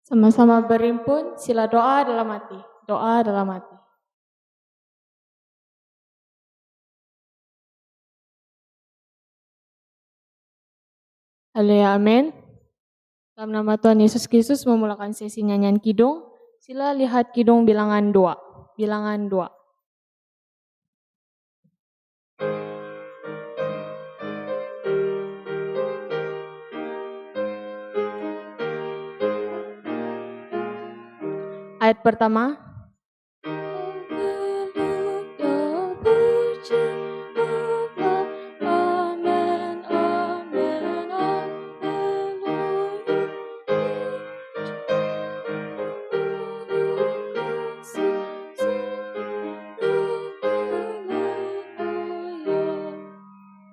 Sama-sama berhimpun, sila doa dalam hati. Doa dalam hati. Haleluya, amin. Dalam nama Tuhan Yesus Kristus memulakan sesi nyanyian kidung. Sila lihat kidung bilangan 2. Bilangan 2. Ayat pertama.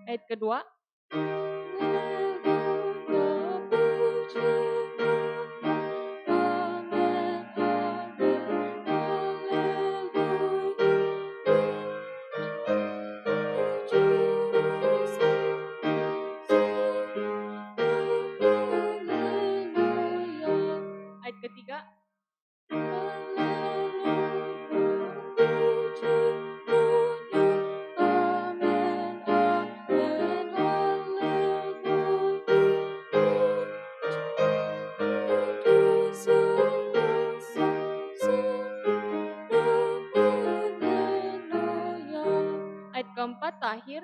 Ayat kedua. Ayat ketiga. Ayat keempat terakhir.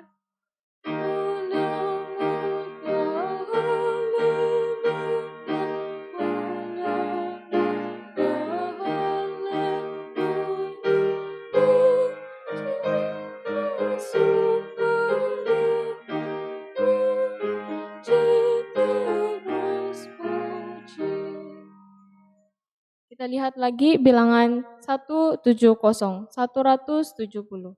Kita lihat lagi bilangan 170, 170.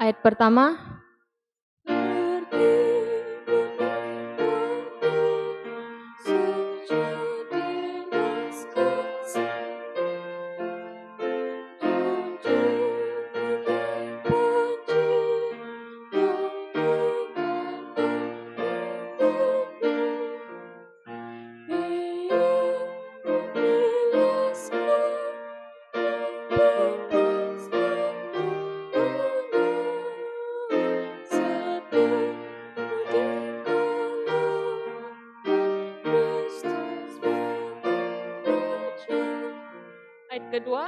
Ayat pertama. Ayat kedua.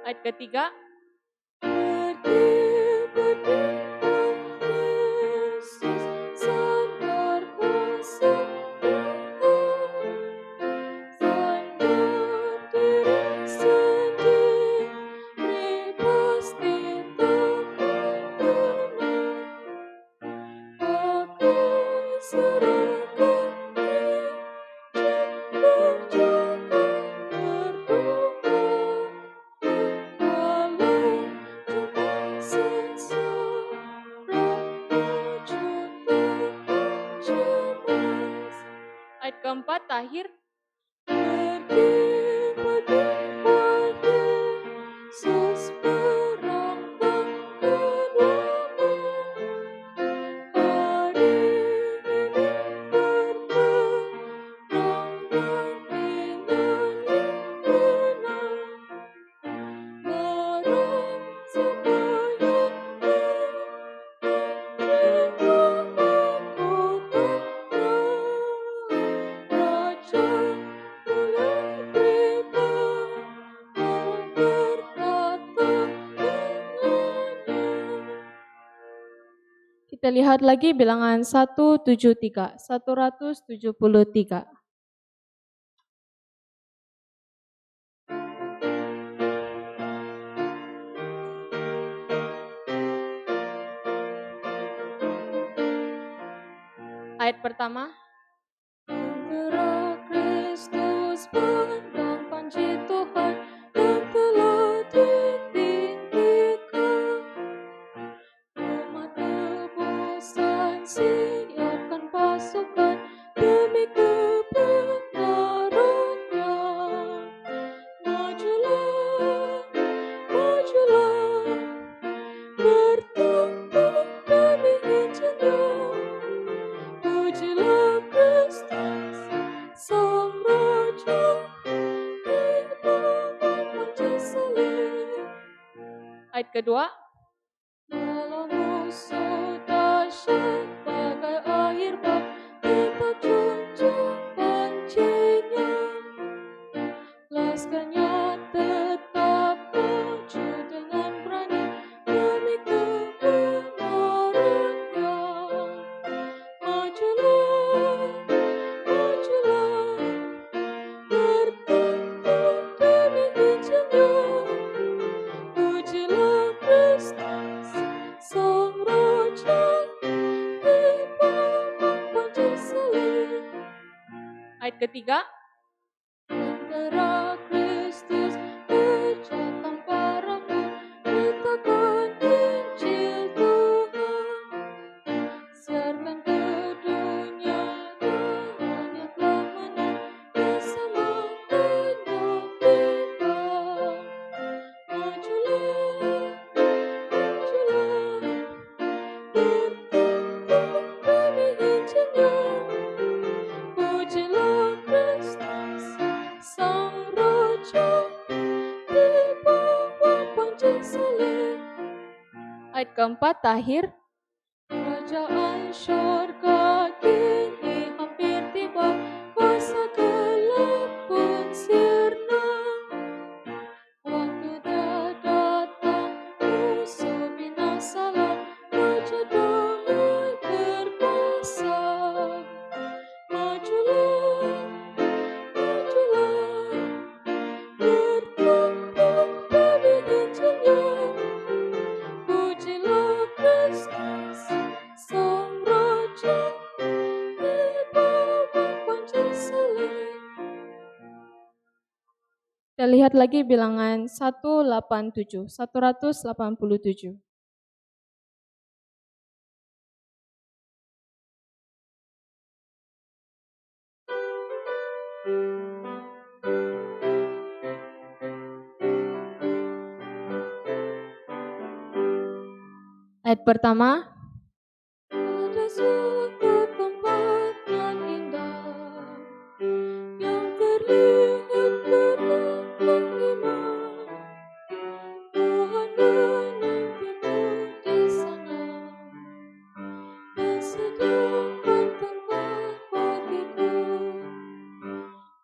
Ayat ketiga. Ayat keempat terakhir. lihat lagi bilangan 173, 173. Ayat pertama. Gerak Kristus pandang panji Tuhan yang telah ditinggikan. Umat tebusan siapkan pasukan demi kebenarannya. Majulah, majulah, bertempur demi Injilnya. Pujilah Kristus, Sang Raja, di bawah panjang salib. Ayat kedua. Dalam musuh dahsyat bagai air bah, tetap junjung pancinya. Laskannya tetap maju dengan berani demi kebenarannya. Majulah, majulah, bertempur demi Injilnya. Pujilah Kristus, Sang Raja, di bawah panjang salib. Ayat ketiga. Tentara Kristus kerja tanpa ragu, beritakan Injil Tuhan. Siarkan ke dunia Tuhan yang telah menang bersama penyembuhan. Majulah, majulah, bertempur demi Injilnya. Pujilah Kristus, Sang Raja, di bawah panjang salib. Ayat keempat, akhir. Kerajaan syurga kini hampir tiba, kuasa gelap pun sirna. Waktu dah datang, musuh binasalah, Raja damai berkuasa. Majulah, majulah, bertempur demi Injilnya. Pujilah Kristus, Sang Raja, di bawah panjang salib. Kita lihat lagi bilangan 187, 187. Ayat pertama. Ada suatu tempat yang indah, yang terlihat kerap menghibur. Tuhan menantiku di sana, dan sediakan tempat bagiku.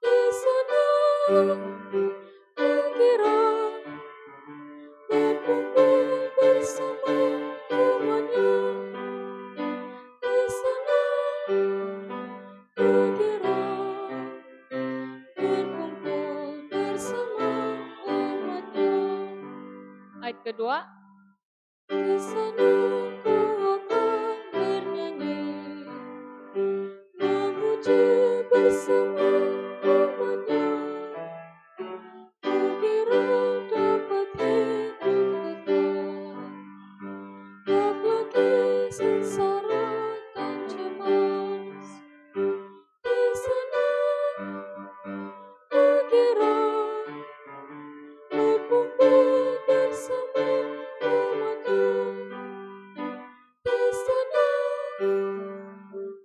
Di sana kukira berkumpul bersama umatnya. Di sana kukira berkumpul bersama umatnya. Ayat kedua. Di sana ku akan bernyanyi, memuji bersama umatnya. Kukira dapat hidup kekal, tak lagi sengsara dan cemas. Di sana kukira berkumpul bersama umatnya. Di sana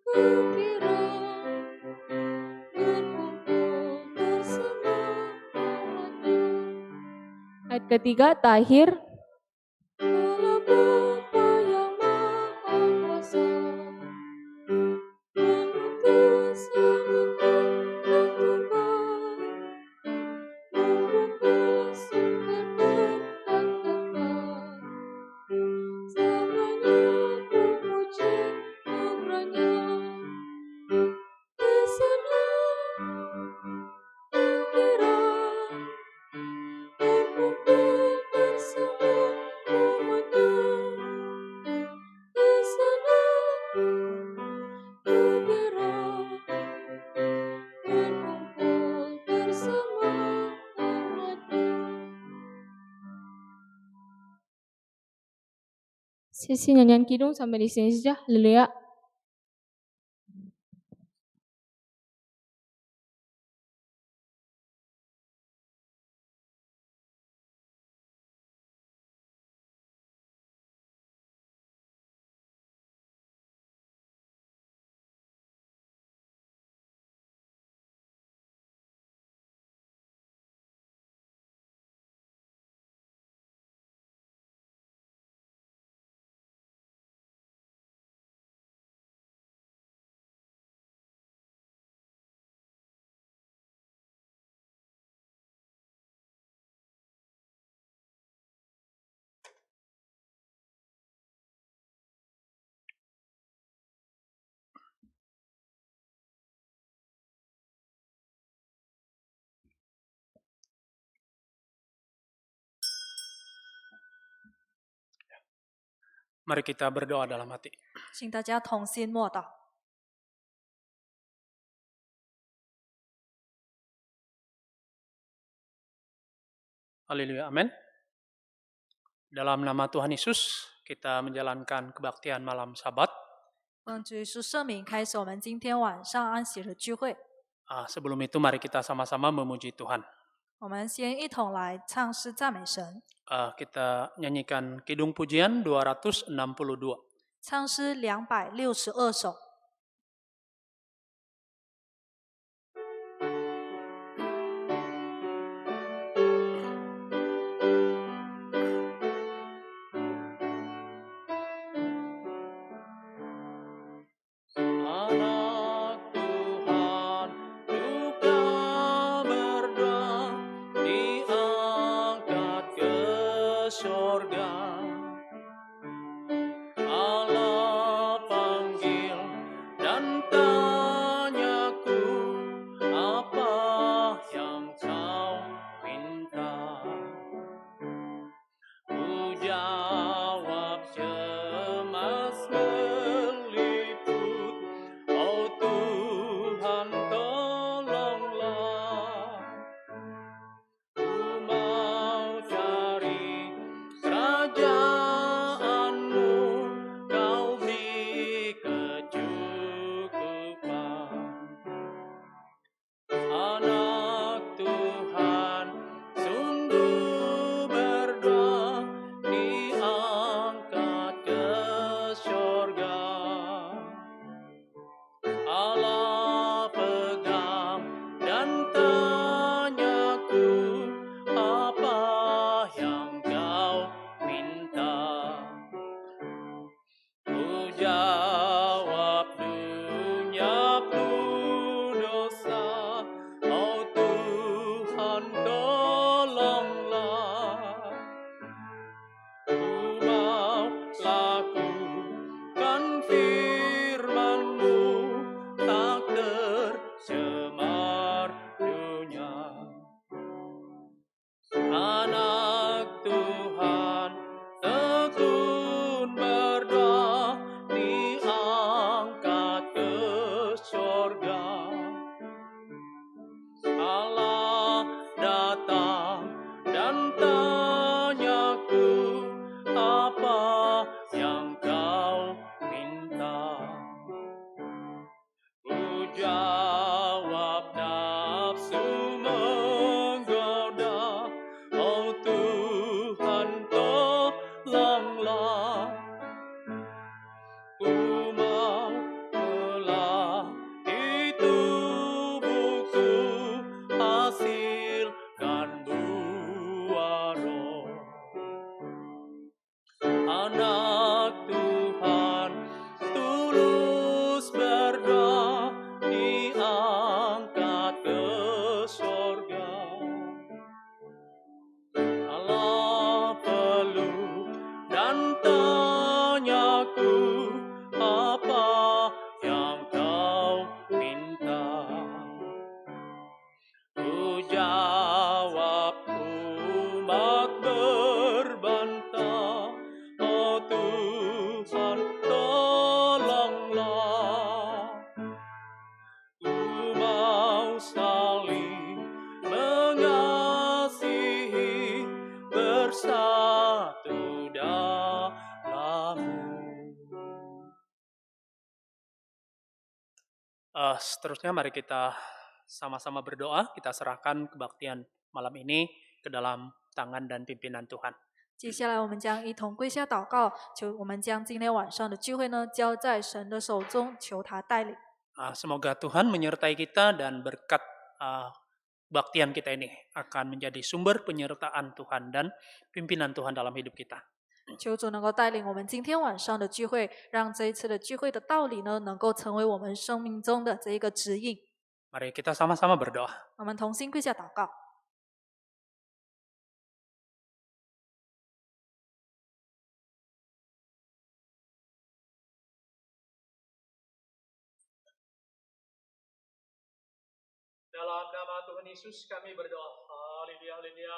kukira berkumpul bersama umatnya. Ayat ketiga, takhir. Allah Bapa yang Maha Kuasa, mengutus anaknya yang tunggal, membungkus surga berkat kekal. Semuanya ku puji bergerak, berkumpul bersama umatmu. Sesi nyanyian kidung sampai di sini saja. Haleluya. Mari kita berdoa dalam hati. 请大家同心默祷。 Haleluya, amin. Dalam nama Tuhan Yesus, kita menjalankan kebaktian malam Sabat. 奉主耶稣圣名，开始我们今天晚上安息日聚会。 Sebelum itu mari kita sama-sama memuji Tuhan. 我们先一同来唱诗赞美神。 Kita nyanyikan Kidung Pujian 262. 唱诗262首。 Anak Tuhan juga berdoa, diangkat ke sorga. Allah panggil dan tanyaku, apa yang kau minta? Ku jawab cemas meliput, oh Tuhan tolonglah. Ku mau cari kerajaan-Mu, Kau beri kecukupan. Anak Tuhan sungguh berdoa, diangkat ke sorga. Allah pegang dan tanyaku, apa yang kau minta? Ku jawab dunia penuh dosa, oh Tuhan tolonglah. Ku mau lakukan firman-Mu, tak Seterusnya mari kita sama-sama berdoa, kita serahkan kebaktian malam ini ke dalam tangan dan pimpinan Tuhan. 接下来，我们将一同跪下祷告，求我们将今天晚上的聚会呢交在神的手中，求他带领。 Semoga Tuhan menyertai kita dan berkat kebaktian kita ini akan menjadi sumber penyertaan Tuhan dan pimpinan Tuhan dalam hidup kita. 求主能够带领我们今天晚上的聚会，让这一次的聚会的道理呢，能够成为我们生命中的这一个指引。 Mari kita sama-sama berdoa. 我们同心跪下祷告。 Dalam nama Tuhan Yesus kami berdoa. Haleluya, haleluya.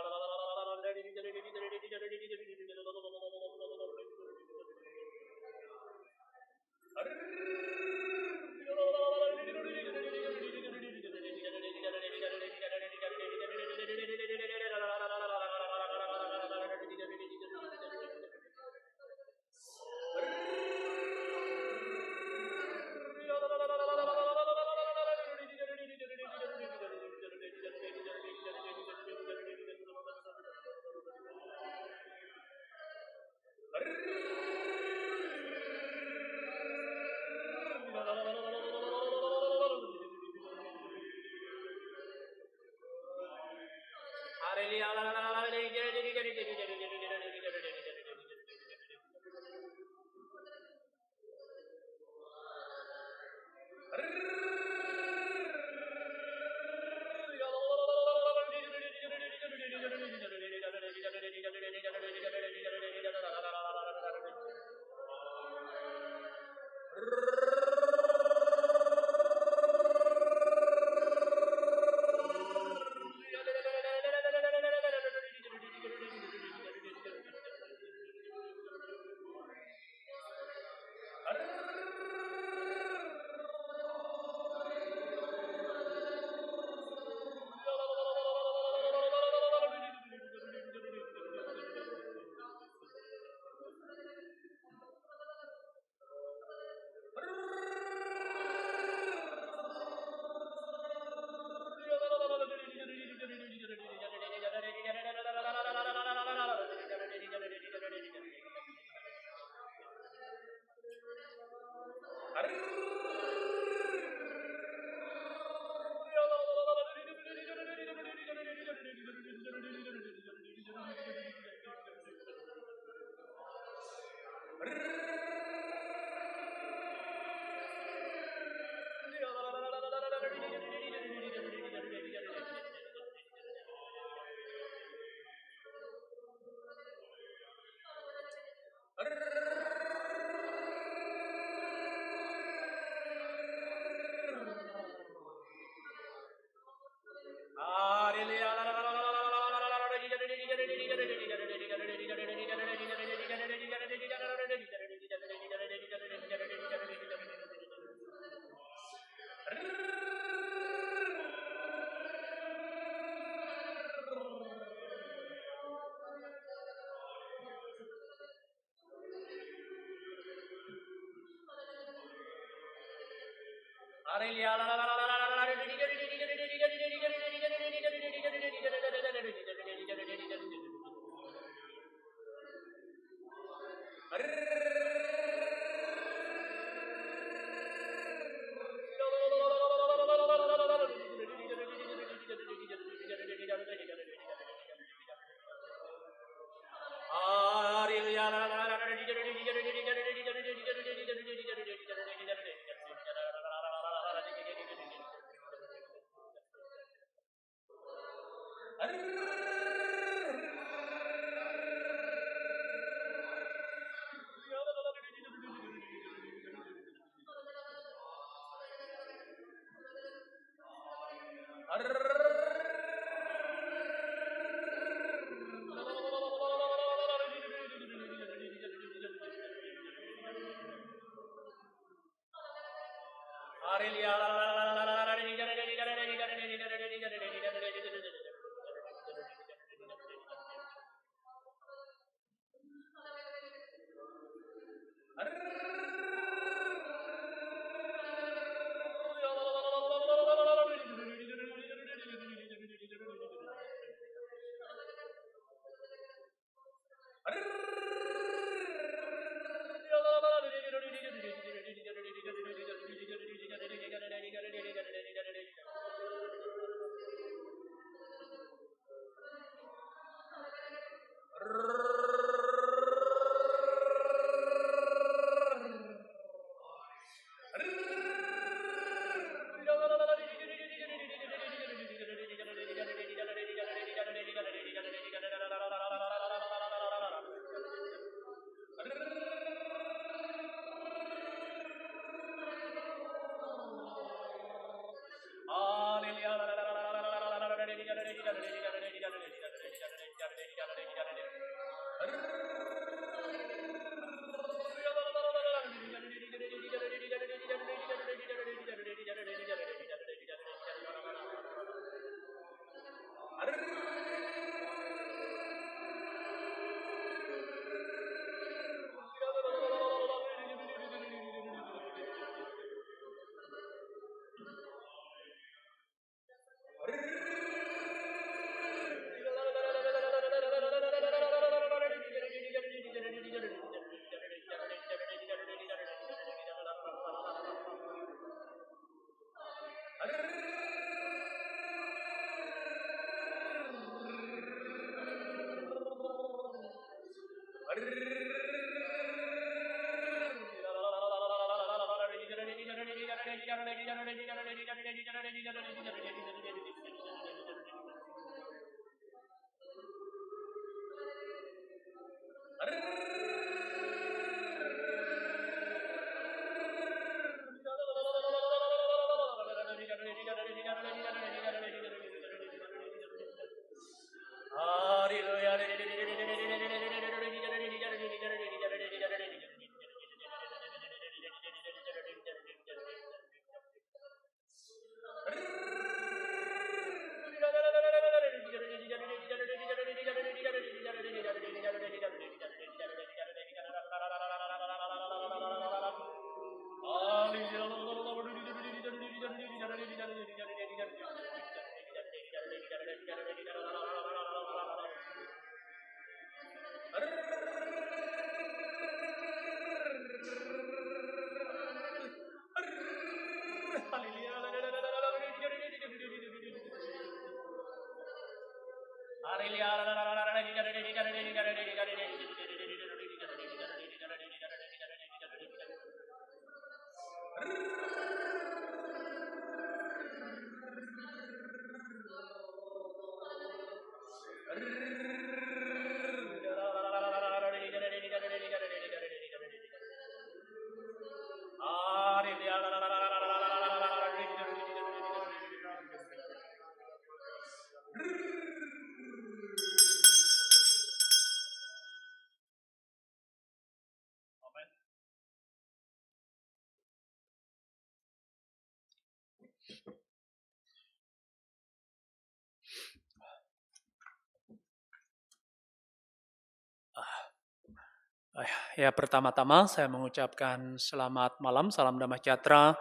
Ya, pertama-tama saya mengucapkan selamat malam, salam damai sejahtera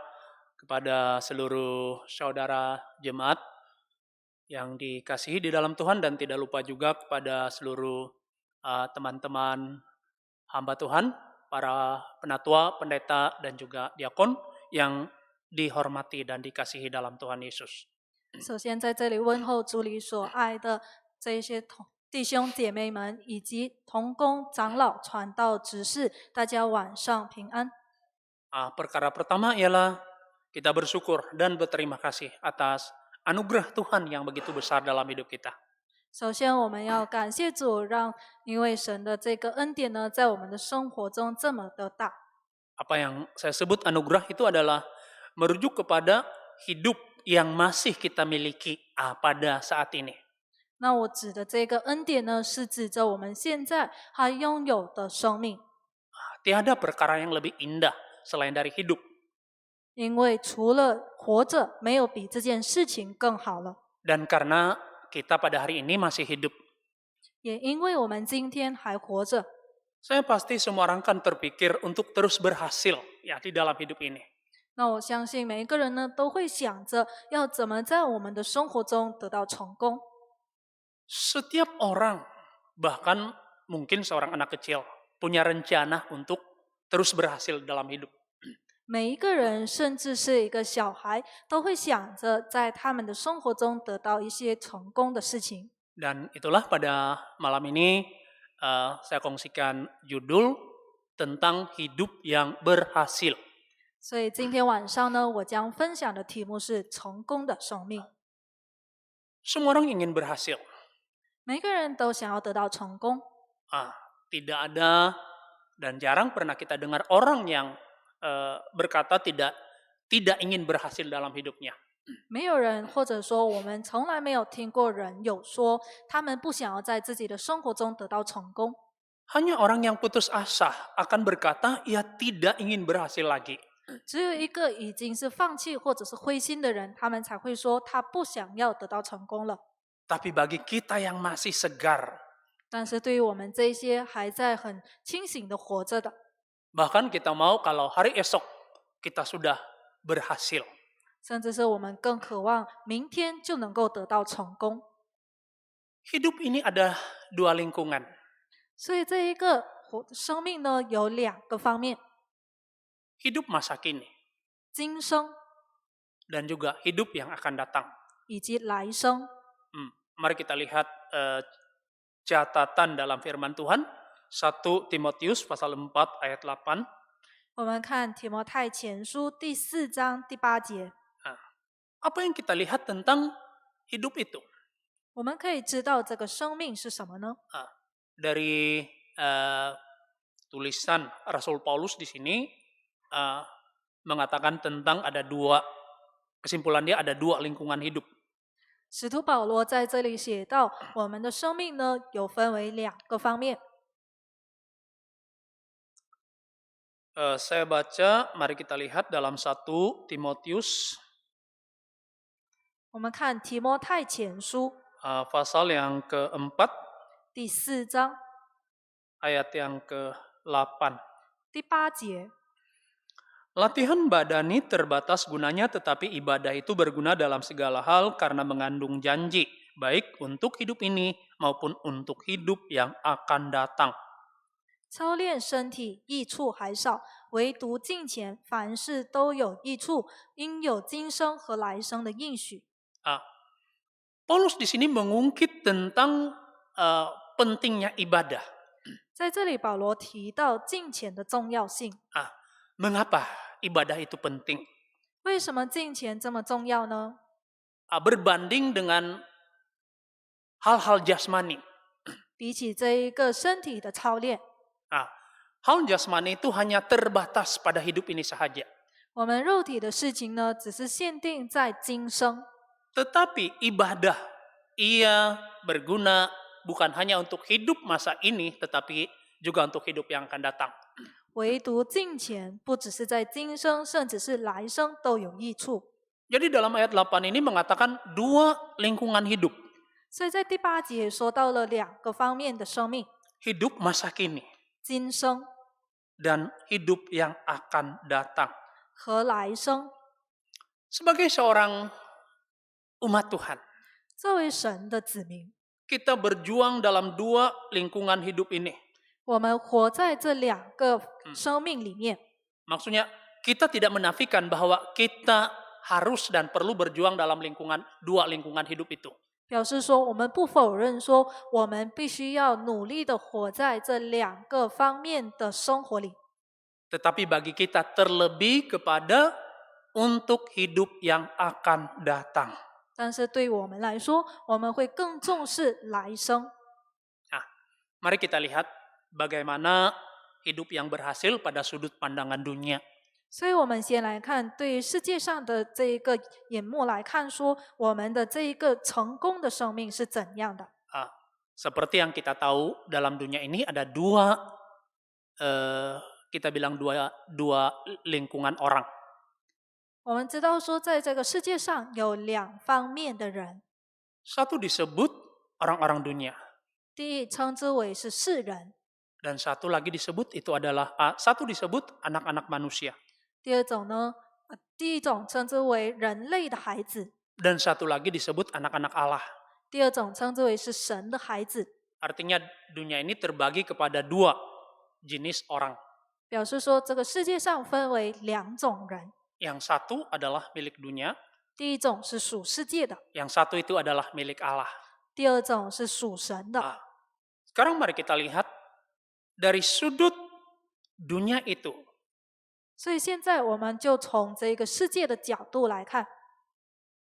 kepada seluruh saudara jemaat yang dikasihi di dalam Tuhan, dan tidak lupa juga kepada seluruh teman-teman hamba Tuhan, para penatua, pendeta, dan juga diakon yang dihormati dan dikasihi dalam Tuhan Yesus. 首先在这里问候主里所爱的这一些弟兄姐妹们，以及同工、长老、传道、执事，大家晚上平安。 Perkara pertama ialah kita bersyukur dan berterima kasih atas anugerah Tuhan yang begitu besar dalam hidup kita. 首先，我们要感谢主，因为神的这个恩典呢，在我们的生活中这么的大。 Apa yang saya sebut anugerah itu adalah merujuk kepada hidup yang masih kita miliki pada saat ini. 那我指的这个恩典呢，是指着我们现在还拥有的生命， Tiada perkara yang lebih indah selain dari hidup. 因为除了活着，没有比这件事情更好了。 Dan karena kita pada hari ini masih hidup, 也因为我们今天还活着， saya pasti semua orang kan terpikir untuk terus berhasil ya di dalam hidup ini. 那我相信每一个人呢，都会想着要怎么在我们的生活中得到成功。 Setiap orang, bahkan mungkin seorang anak kecil, punya rencana untuk terus berhasil dalam hidup. 每一个人，甚至是一个小孩，都会想着在他们的生活中得到一些成功的事情。 Dan itulah pada malam ini saya kongsikan judul tentang hidup yang berhasil. 所以今天晚上呢，我将分享的题目是成功的生命。 Semua orang ingin berhasil. 每个人都想要得到成功， Tidak ada dan jarang pernah kita dengar orang yang berkata tidak ingin berhasil dalam hidupnya. 没有人或者说我们从来没有听过人有说他们不想要在自己的生活中得到成功。 Hanya orang yang putus asa akan berkata ia tidak ingin berhasil lagi. 只有一个已经是放弃或者是灰心的人，他们才会说他不想要得到成功了。 Tapi bagi kita yang masih segar, 但是对于我们这些还在很清醒的活着的， bahkan kita mau kalau hari esok kita sudah berhasil. 甚至是我们更渴望明天就能够得到成功。 Hidup ini ada dua lingkungan. 所以这一个生命呢，有两个方面： Hidup masa kini 今生 dan juga hidup yang akan datang. 以及来生。 Mari kita lihat catatan dalam firman Tuhan 1 Timotius pasal 4 ayat 8. 我们看提摩太前书第4章第8节， Apa yang kita lihat tentang hidup itu? 我们可以知道这个生命是什么呢？ Dari tulisan Rasul Paulus di sini mengatakan tentang ada dua, kesimpulan dia ada dua lingkungan hidup. 使徒保罗在这里写到，我们的生命呢，有分为两个方面。 Saya baca, mari kita lihat dalam 1 Timotius 我们看提摩太前书 pasal yang keempat 第4章 ayat yang ke-8. 第8节， Latihan badani terbatas gunanya, tetapi ibadah itu berguna dalam segala hal karena mengandung janji, baik untuk hidup ini maupun untuk hidup yang akan datang. 操练身体益处还少，唯独敬虔，凡事都有益处，应有今生和来生的应许。 Paulus di sini mengungkit tentang pentingnya ibadah. 在这里，保罗提到敬虔的重要性。 Mengapa ibadah itu penting? 为什么敬虔这么重要呢？ Berbanding dengan hal-hal jasmani. 比起这一个身体的操练， Hal jasmani itu hanya terbatas pada hidup ini sahaja. 我们肉体的事情呢，只是限定在今生。 Tetapi ibadah, ia berguna bukan hanya untuk hidup masa ini, tetapi juga untuk hidup yang akan datang. 唯独敬虔，不只是在今生，甚至是来生都有益处。 Jadi dalam ayat 8 ini mengatakan dua lingkungan hidup. 所以在第8节说到了两个方面的生命： Hidup masa kini 今生 dan hidup yang akan datang. 和来生。 Sebagai seorang umat Tuhan, 作为神的子民， kita berjuang dalam dua lingkungan hidup ini. 我们活在这两个生命里面。 Maksudnya kita tidak menafikan bahwa kita harus dan perlu berjuang dalam dua lingkungan hidup itu. 表示说，我们不否认说，我们必须要努力的活在这两个方面的生活里。 Tetapi bagi kita terlebih kepada untuk hidup yang akan datang. 但是对我们来说，我们会更重视来生。 Mari kita lihat bagaimana hidup yang berhasil pada sudut pandangan dunia. 所以我们先来看，对于世界上的这一个眼目来看说，我们的这一个成功的生命是怎样的。 Seperti yang kita tahu, dalam dunia ini ada dua, kita bilang dua lingkungan orang. 我们知道说，在这个世界上有两方面的人， Satu disebut orang-orang dunia, 第一称之为是世人， dan satu lagi disebut satu disebut anak-anak manusia, 第二种呢，第一种称之为人类的孩子， dan satu lagi disebut anak-anak Allah. 第二种称之为是神的孩子。 Artinya dunia ini terbagi kepada dua jenis orang. 表示说，这个世界上分为两种人， Yang satu adalah milik dunia, 第一种是属世界的， yang satu itu adalah milik Allah. 第二种是属神的。 Sekarang mari kita lihat dari sudut dunia itu. 所以现在我们就从这个世界的角度来看，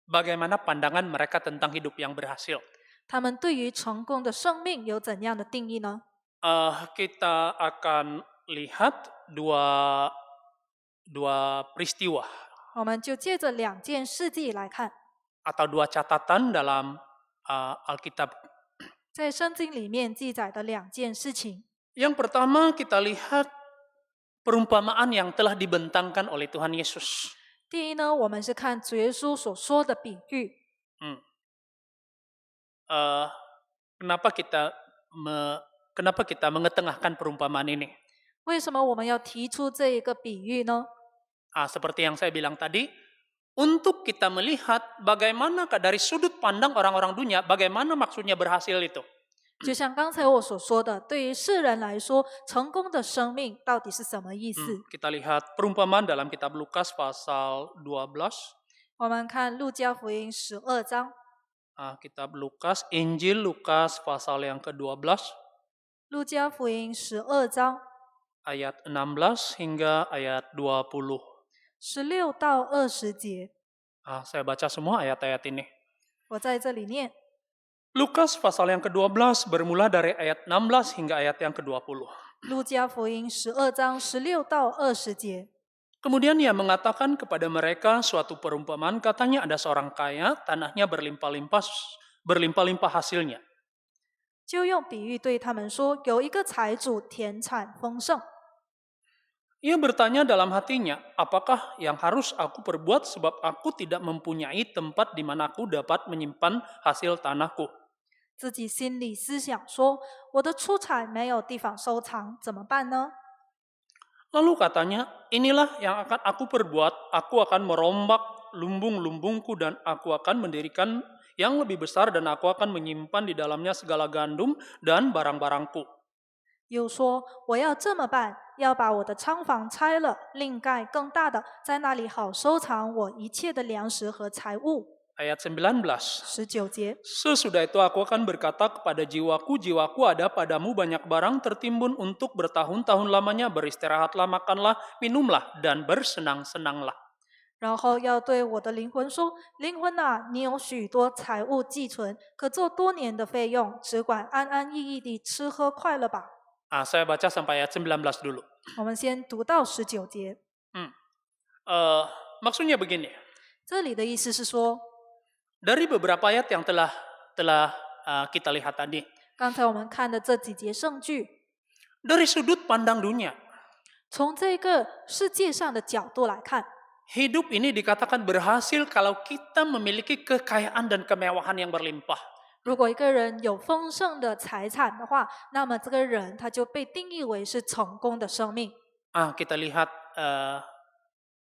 Bagaimana pandangan mereka tentang hidup yang berhasil? 他们对于成功的生命有怎样的定义呢？ Kita akan lihat dua peristiwa 我们就借着2件事迹来看， atau dua catatan dalam Alkitab. 在圣经里面记载的2件事情。 Yang pertama kita lihat perumpamaan yang telah dibentangkan oleh Tuhan Yesus. 第一呢，我们是看主耶稣所说的比喻。 Kenapa kita mengetengahkan perumpamaan ini? 为什么我们要提出这一个比喻呢？ Seperti yang saya bilang tadi, untuk kita melihat bagaimana dari sudut pandang orang-orang dunia, bagaimana maksudnya berhasil itu. 就像刚才我所说的，对于世人来说，成功的生命到底是什么意思？ Kita lihat perumpamaan dalam kitab Lukas pasal 12. 我们看路加福音12章， Kitab Lukas, Injil Lukas pasal yang ke-12, 路加福音12章 ayat 16 hingga ayat 20. 16到20节， Saya baca semua ayat-ayat ini. 我在这里念。 Lukas pasal yang ke-12 bermula dari ayat 16 hingga ayat yang ke-20. 路加福音12章16到20节， Kemudian ia mengatakan kepada mereka suatu perumpamaan, katanya ada seorang kaya, tanahnya berlimpah-limpah hasilnya. 就用比喻对他们说，有一个财主田产丰盛， Ia bertanya dalam hatinya, apakah yang harus aku perbuat sebab aku tidak mempunyai tempat di mana aku dapat menyimpan hasil tanahku. 自己心里思想说，我的出产没有地方收藏，怎么办呢？ Lalu katanya, inilah yang akan aku perbuat, aku akan merombak lumbung-lumbungku dan aku akan mendirikan yang lebih besar dan aku akan menyimpan di dalamnya segala gandum dan barang-barangku. 又说，我要这么办，要把我的仓房拆了，另盖更大的，在那里好收藏我一切的粮食和财物。 Ayat 19. 19节， Sesudah itu aku akan berkata kepada jiwaku, jiwaku ada padamu banyak barang tertimbun untuk bertahun-tahun lamanya, beristirahatlah, makanlah, minumlah, dan bersenang-senanglah. 然后要对我的灵魂说：“灵魂啊，你有许多财物寄存，可做多年的费用，只管安安逸逸地吃喝快乐吧。” Saya baca sampai ayat 19 dulu. 我们先读到19节， Maksudnya begini, 这里的意思是说， dari beberapa ayat yang telah kita lihat tadi, 刚才我们看的这几节圣句， dari sudut pandang dunia, 从这个世界上的角度来看， hidup ini dikatakan berhasil kalau kita memiliki kekayaan dan kemewahan yang berlimpah. 如果一个人有丰盛的财产的话，那么这个人他就被定义为是成功的生命。 Kita lihat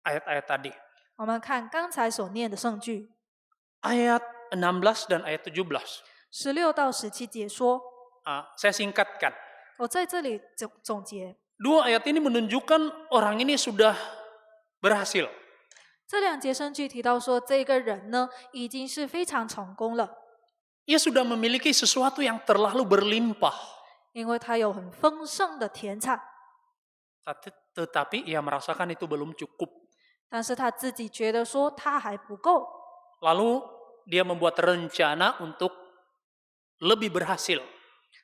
ayat-ayat tadi. 我们看刚才所念的圣句， Ayat 16 dan ayat 17. 16到17节说， Saya singkatkan. 我在这里总结， Dua ayat ini menunjukkan orang ini sudah berhasil. 这2节圣句提到说，这个人呢已经是非常成功了， Ia sudah memiliki sesuatu yang terlalu berlimpah. 因为他有很丰盛的田产， Tetapi ia merasakan itu belum cukup. 但是他自己觉得说他还不够， Lalu dia membuat rencana untuk lebih berhasil.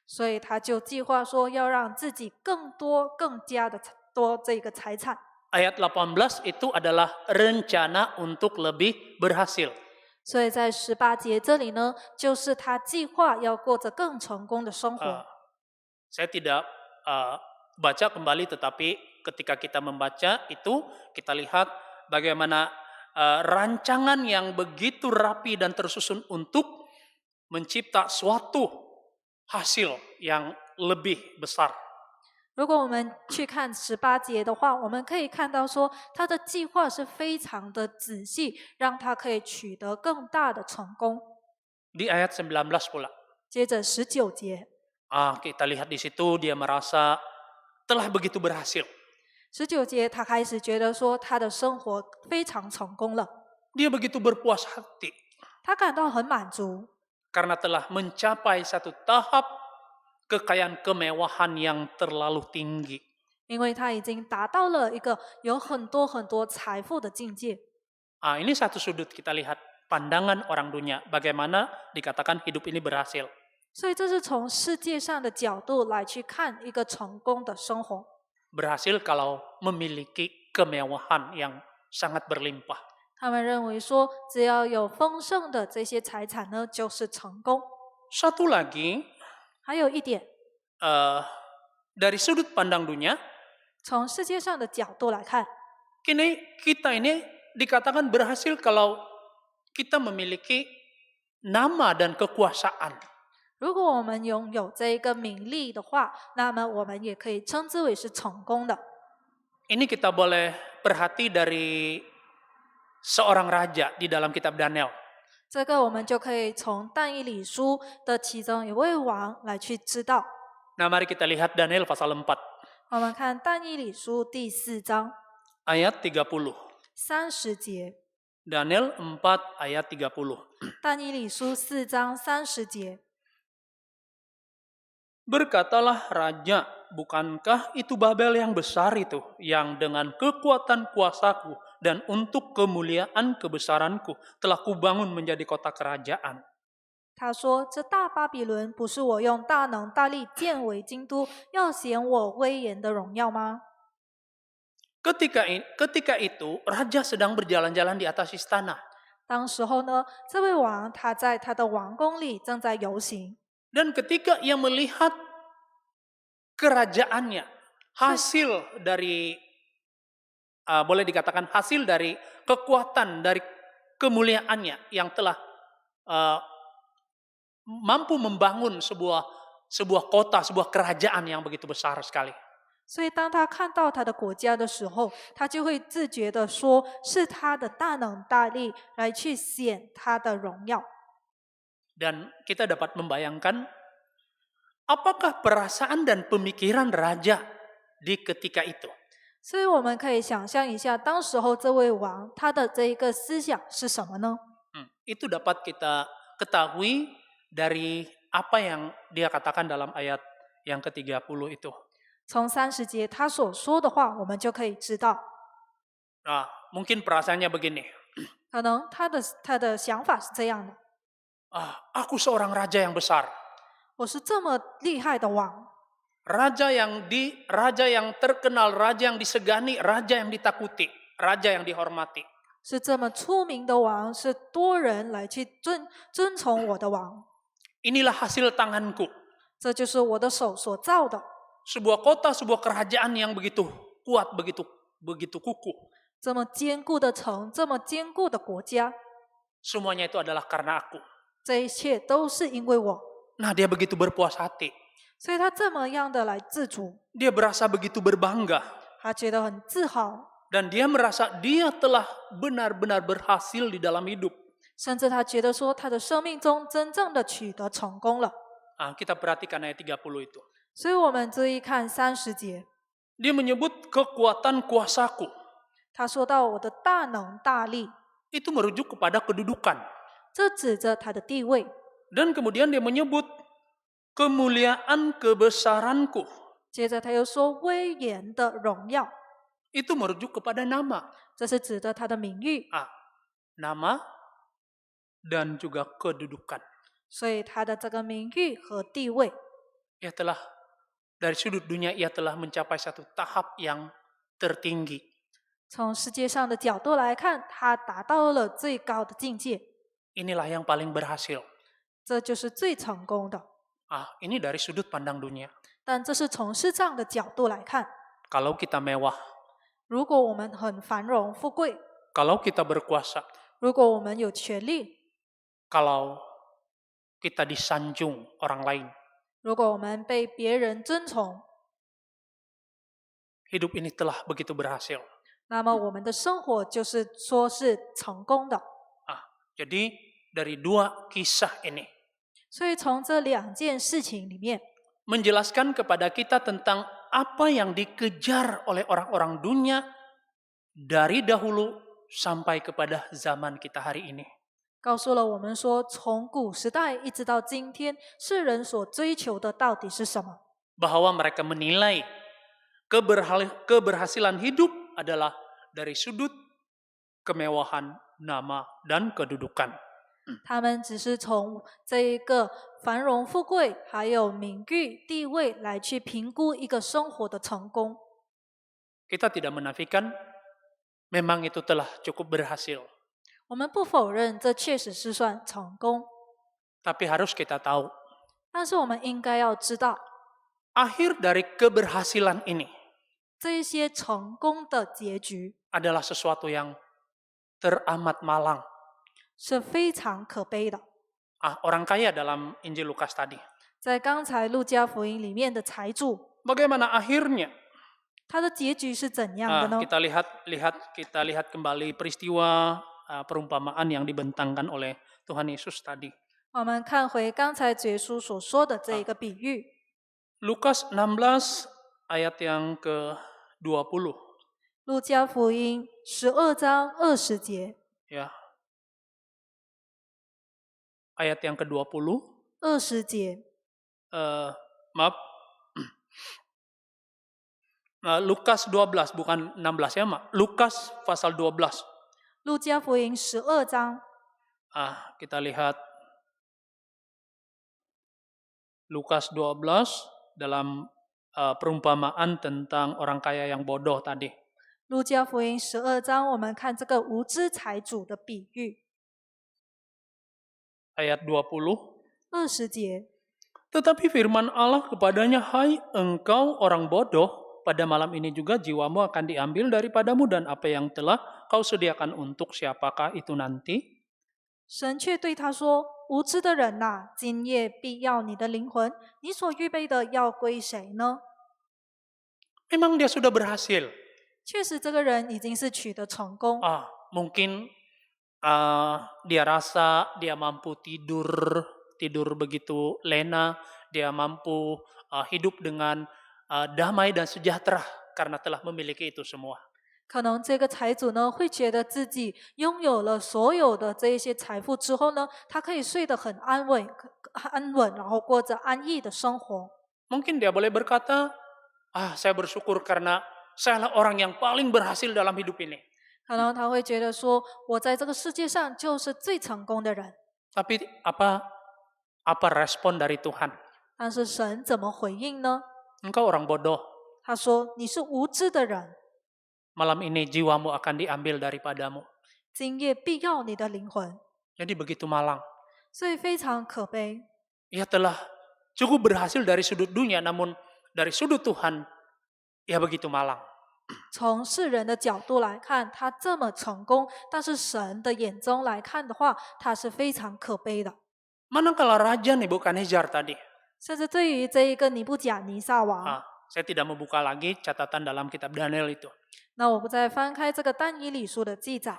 所以他就计划说要让自己更多、更加的多这个财产。 Ayat 18 itu adalah rencana untuk lebih berhasil. 所以在18节这里呢，就是他计划要过着更成功的生活。 Saya tidak baca kembali, tetapi ketika kita membaca itu, kita lihat bagaimana rancangan yang begitu rapi dan tersusun untuk mencipta suatu hasil yang lebih besar. 如果我们去看18节的话，我们可以看到说，他的计划是非常的仔细，让他可以取得更大的成功。 Di ayat 19 pula. 接着19节， Kita lihat di situ dia merasa telah begitu berhasil. 19节他开始觉得说他的生活非常成功了， Dia begitu berpuas hati 他感到很满足， karena telah mencapai satu tahap kekayaan kemewahan yang terlalu tinggi. 因为他已经达到了一个有很多很多财富的境界。 Ini satu sudut kita lihat pandangan orang dunia, bagaimana dikatakan hidup ini berhasil. 所以这是从世界上的角度来去看一个成功的生活。 Berhasil kalau memiliki kemewahan yang sangat berlimpah. 他们认为说，只要有丰盛的这些财产呢，就是成功。 Satu lagi, 还有一点， dari sudut pandang dunia, 从世界上的角度来看， kita ini dikatakan berhasil kalau kita memiliki nama dan kekuasaan. 如果我们拥有这一个名利的话，那么我们也可以称之为是成功的。 Ini kita boleh perhati dari seorang raja di dalam kitab Daniel. 这个我们就可以从但以理书的其中一位王来去知道。 Nah, mari kita lihat Daniel pasal 4, 我们看但以理书第4章 ayat 30. 30节， Daniel 4 ayat 30. 但以理书4章30节， Berkatalah raja, bukankah itu Babel yang besar itu, yang dengan kekuatan kuasaku dan untuk kemuliaan kebesaranku telah kubangun menjadi kota kerajaan. 他说：“这大巴比伦不是我用大能大力建为京都，要显我威严的荣耀吗？” Ketika itu, raja sedang berjalan-jalan di atas istana. 当时候呢，这位王他在他的王宫里正在游行。 Dan ketika ia melihat kerajaannya, hasil dari, boleh dikatakan hasil dari kekuatan, dari kemuliaannya yang telah mampu membangun sebuah kota, sebuah kerajaan yang begitu besar sekali. 所以当他看到他的国家的时候，他就会自觉的说，是他的大能大力来去显他的荣耀。 Dan kita dapat membayangkan apakah perasaan dan pemikiran raja di ketika itu. 所以我们可以想象一下，当时候这位王他的这一个思想是什么呢？ Itu dapat kita ketahui dari apa yang dia katakan dalam ayat yang ke-30 itu. 从30节他所说的话，我们就可以知道， Nah, mungkin perasaannya begini. 可能他的想法是这样的： Aku seorang raja yang besar. 我是这么厉害的王， Raja yang terkenal, raja yang disegani, raja yang ditakuti, raja yang dihormati. 是这么出名的王，是多人来去尊崇我的王。 Inilah hasil tanganku. 这就是我的手所造的。 Sebuah kota, sebuah kerajaan yang begitu kuat, begitu kukuh. 这么坚固的城，这么坚固的国家， Semuanya itu adalah karena aku. 这一切都是因为我。 Nah, dia begitu berpuas hati. 所以他这么样的来自足， Dia berasa begitu berbangga. 他觉得很自豪， Dan dia merasa dia telah benar-benar berhasil di dalam hidup. 甚至他觉得说他的生命中真正的取得成功了。 Kita perhatikan ayat 30 itu. 所以我们注意看30节， Dia menyebut kekuatan kuasaku. 他说到我的大能大力， Itu merujuk kepada kedudukan. 这指着他的地位。 Dan kemudian dia menyebut kemuliaan kebesaranku. 接着他又说威严的荣耀， Itu merujuk kepada nama. 这是指着他的名誉， Nama dan juga kedudukan. 所以他的这个名誉和地位， Ia telah dari sudut dunia ia telah mencapai satu tahap yang tertinggi. 从世界上的角度来看，他达到了最高的境界， Inilah yang paling berhasil. 这就是最成功的。 Ini dari sudut pandang dunia. 但这是从世上的角度来看， Kalau kita mewah, 如果我们很繁荣富贵， kalau kita berkuasa, 如果我们有权利， kalau kita disanjung orang lain, 如果我们被别人尊崇， hidup ini telah begitu berhasil. 那么我们的生活就是说是成功的。 Jadi dari dua kisah ini 所以从这两件事情里面， menjelaskan kepada kita tentang apa yang dikejar oleh orang-orang dunia dari dahulu sampai kepada zaman kita hari ini. 告诉了我们说，从古时代一直到今天，世人所追求的到底是什么？ Bahwa mereka menilai keberhasilan hidup adalah dari sudut kemewahan nama dan kedudukan. 他们只是从这一个繁荣富贵还有名誉地位来去评估一个生活的成功。 Kita tidak menafikan memang itu telah cukup berhasil. 我们不否认这确实是算成功， Tapi harus kita tahu, 但是我们应该要知道， akhir dari keberhasilan ini 这一些成功的结局 adalah sesuatu yang teramat malang. 是非常可悲的。 Orang kaya dalam Injil Lukas tadi. 在刚才路加福音里面的财主， Bagaimana akhirnya? 他的结局是怎样的呢？ Kita lihat kembali peristiwa perumpamaan yang dibentangkan oleh Tuhan Yesus tadi. 我们看回刚才主耶稣所说的这一个比喻， Lukas 16 ayat yang ke-20. 路加福音12章20节， Ya. Ayat yang ke-20. 20节， Maaf. Lukas 12 bukan 16 ya, Mak. Lukas pasal 12. 路加福音12章， Kita lihat Lukas 12 dalam perumpamaan tentang orang kaya yang bodoh tadi. 路加福音12章，我们看这个无知财主的比喻， Ayat 20. 20节。 Tetapi firman Allah kepadanya, hai engkau orang bodoh, pada malam ini juga jiwamu akan diambil daripadamu dan apa yang telah kau sediakan untuk siapakah itu nanti? 神却对他说：“无知的人呐、今夜必要你的灵魂，你所预备的要归谁呢？” Memang dia sudah berhasil. 确实，这个人已经是取得成功， Mungkin dia rasa dia mampu tidur begitu lena, dia mampu hidup dengan damai dan sejahtera karena telah memiliki itu semua. 可能这个财主呢会觉得自己拥有了所有的这一些财富之后呢，他可以睡得很安稳，然后过着安逸的生活。 Mungkin dia boleh berkata, saya bersyukur karena saya adalah orang yang paling berhasil dalam hidup ini. 可能他会觉得说，我在这个世界上就是最成功的人。 Tapi apa respon dari Tuhan? 但是神怎么回应呢？ Engkau orang bodoh. 他说：“你是无知的人， Malam ini jiwamu akan diambil daripadamu. 今夜必要你的灵魂。 Jadi begitu malang. ”所以非常可悲。 Ia telah cukup berhasil dari sudut dunia, namun dari sudut Tuhan, ia begitu malang. 从世人的角度来看，他这么成功，但是神的眼中来看的话，他是非常可悲的。 Manakala Raja Nebukadnezar tadi. 甚至对于这一个尼布甲尼撒王， Saya tidak membuka lagi catatan dalam kitab Daniel itu. 那我不再翻开这个但以理书的记载。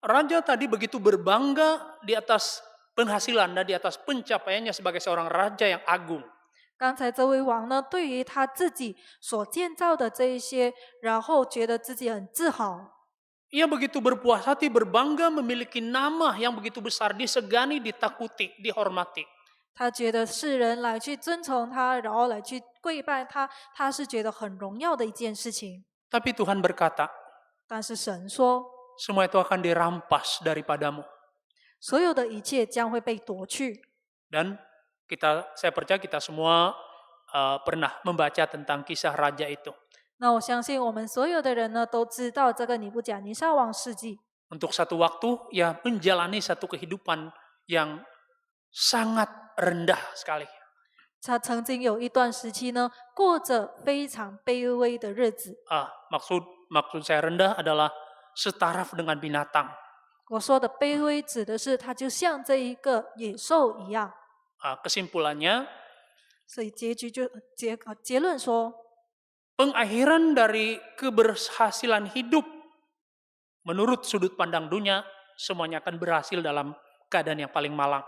Raja tadi begitu berbangga di atas penghasilan dan di atas pencapaiannya sebagai seorang raja yang agung. 刚才这位王呢，对于他自己所建造的这一些，然后觉得自己很自豪。 Ia begitu berpuas hati, berbangga memiliki nama yang begitu besar, disegani, ditakuti, dihormati. 他觉得世人来去尊崇他，然后来去跪拜他，他是觉得很荣耀的一件事情。 Tapi Tuhan berkata, 但是神说， semua itu akan dirampas daripadamu. 所有的一切将会被夺去。 Dan saya percaya kita semua pernah membaca tentang kisah raja itu. 那我相信我们所有的人呢，都知道这个尼布甲尼撒王事迹。 Untuk satu waktu, ia menjalani satu kehidupan yang sangat rendah sekali. 他曾经有一段时期呢，过着非常卑微的日子。 Maksud saya rendah adalah setaraf dengan binatang. 我说的卑微，指的是他就像这一个野兽一样。 Kesimpulannya, 所以结论说， pengakhiran dari keberhasilan hidup menurut sudut pandang dunia, semuanya akan berhasil dalam keadaan yang paling malang.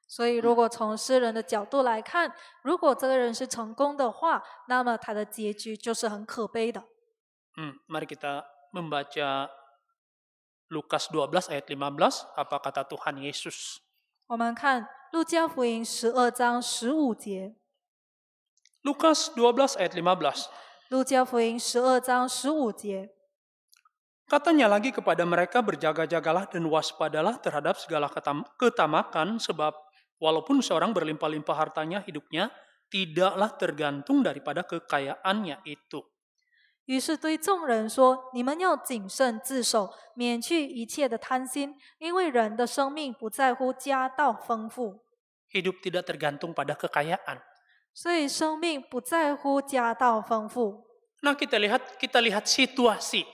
所以如果从世人的角度来看，如果这个人是成功的话，那么他的结局就是很可悲的。 Mari kita membaca Lukas 12 ayat 15, apa kata Tuhan Yesus. 我们看路加福音12章15节， Lukas 12 ayat 15. 路加福音12章15节。 Katanya lagi kepada mereka, berjaga-jagalah dan waspadalah terhadap segala ketamakan, sebab walaupun seorang berlimpah-limpah hartanya, hidupnya tidaklah tergantung daripada kekayaannya itu. 于是对众人说：“你们要谨慎自守，免去一切的贪心，因为人的生命不在乎家道丰富。 Hidup tidak tergantung pada kekayaan. 所以生命不在乎家道丰富。 Nah, kita lihat situasi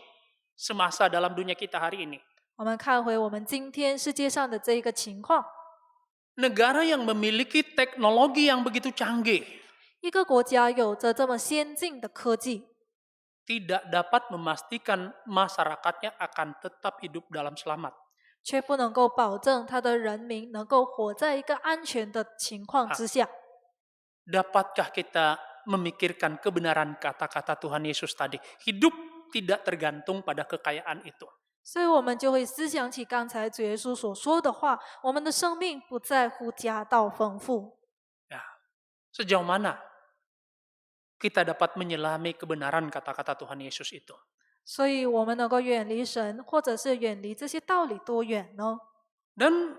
semasa dalam dunia kita hari ini. 我们看回我们今天世界上的这一个情况， Negara yang memiliki teknologi yang begitu canggih 一个国家有着这么先进的科技， tidak dapat memastikan masyarakatnya akan tetap hidup dalam selamat. 却不能够保证他的人民能够活在一个安全的情况之下。 Dapatkah kita memikirkan kebenaran kata-kata Tuhan Yesus tadi? Hidup tidak tergantung pada kekayaan itu. 所以我们就会思想起刚才主耶稣所说的话：我们的生命不在乎家道丰富。 Ya, sejauh mana kita dapat menyelami kebenaran kata-kata Tuhan Yesus itu? 所以我们能够远离神，或者是远离这些道理多远呢？ Dan